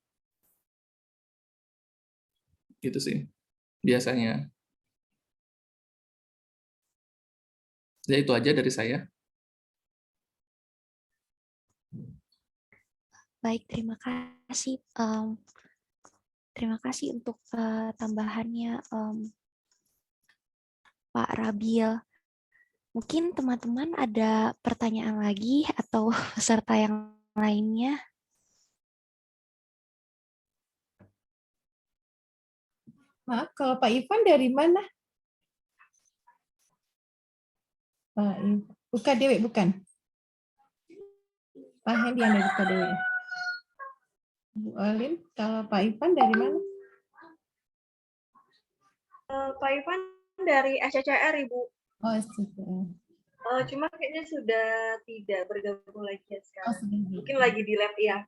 Gitu sih biasanya. Ya itu aja dari saya. Baik, terima kasih. Terima kasih untuk tambahannya Pak Rabil. Mungkin teman-teman ada pertanyaan lagi atau peserta yang lainnya? Maaf, kalau Pak Ivan dari mana? Pak Ivan. Bukan Dewi, bukan. Pak Hendi yang dari Buka Dewi. Bu Olin, kalau Pak Ivan dari mana? Pak Ivan dari SCCR, Ibu. Oh, SCCR. Cuma kayaknya sudah tidak bergabung lagi ya sekarang. Oh, Mungkin lagi di lab ya.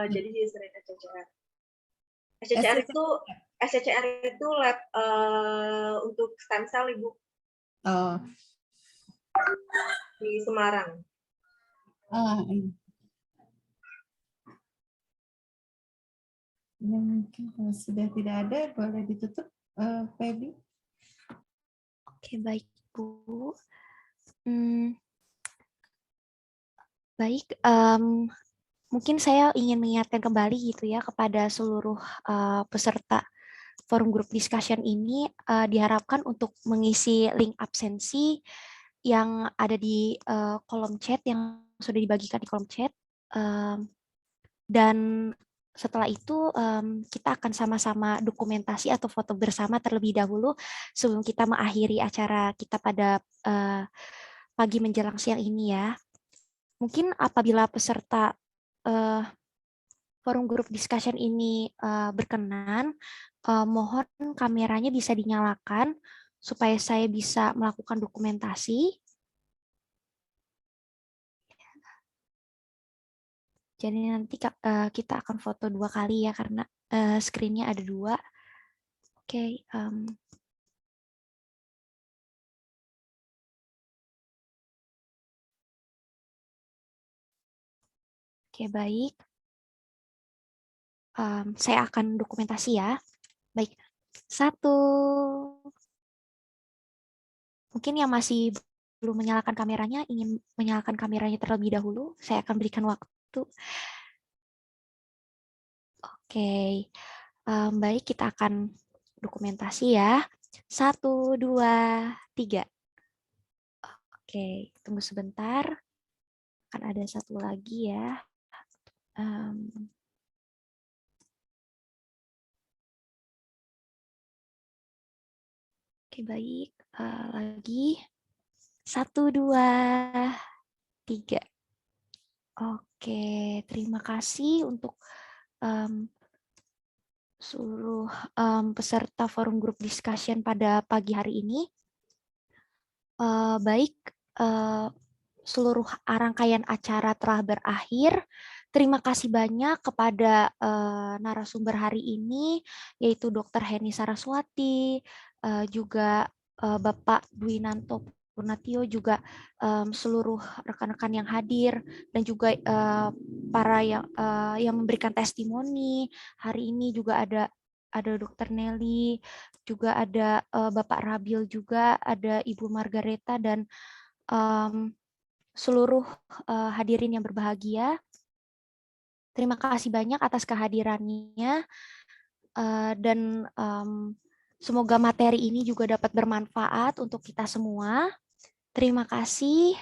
Jadi dia sering SCCR. SCCR itu lab untuk stem cell, Ibu. Oh. Di Semarang. Iya. Ya, mungkin kalau sudah tidak ada, boleh ditutup, Febi. Oke, baik Bu. Baik, mungkin saya ingin mengingatkan kembali gitu ya kepada seluruh peserta forum group discussion ini diharapkan untuk mengisi link absensi yang ada di kolom chat yang sudah dibagikan di kolom chat. Dan setelah itu kita akan sama-sama dokumentasi atau foto bersama terlebih dahulu sebelum kita mengakhiri acara kita pada pagi menjelang siang ini ya. Mungkin apabila peserta forum group discussion ini berkenan, mohon kameranya bisa dinyalakan supaya saya bisa melakukan dokumentasi. Jadi nanti kita akan foto 2 kali ya karena screen-nya ada 2. Oke. Oke, baik. Saya akan dokumentasi ya. Baik. 1. Mungkin yang masih belum menyalakan kameranya, ingin menyalakan kameranya terlebih dahulu. Saya akan berikan waktu. Oke, baik, kita akan dokumentasi ya. 1, 2, 3. Oke, tunggu sebentar. Akan ada satu lagi ya. Oke, baik. Lagi. 1, 2, 3. Oke, terima kasih untuk seluruh peserta forum group discussion pada pagi hari ini. Baik, seluruh rangkaian acara telah berakhir. Terima kasih banyak kepada narasumber hari ini, yaitu Dr. Heni Saraswati, juga Bapak Dwinanto Purnatio, juga seluruh rekan-rekan yang hadir, dan juga para yang memberikan testimoni. Hari ini juga ada Dr. Nelly, juga ada Bapak Rabil, juga ada Ibu Margareta, dan seluruh hadirin yang berbahagia. Terima kasih banyak atas kehadirannya, dan semoga materi ini juga dapat bermanfaat untuk kita semua. Terima kasih.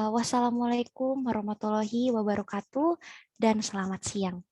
Wassalamualaikum warahmatullahi wabarakatuh, dan selamat siang.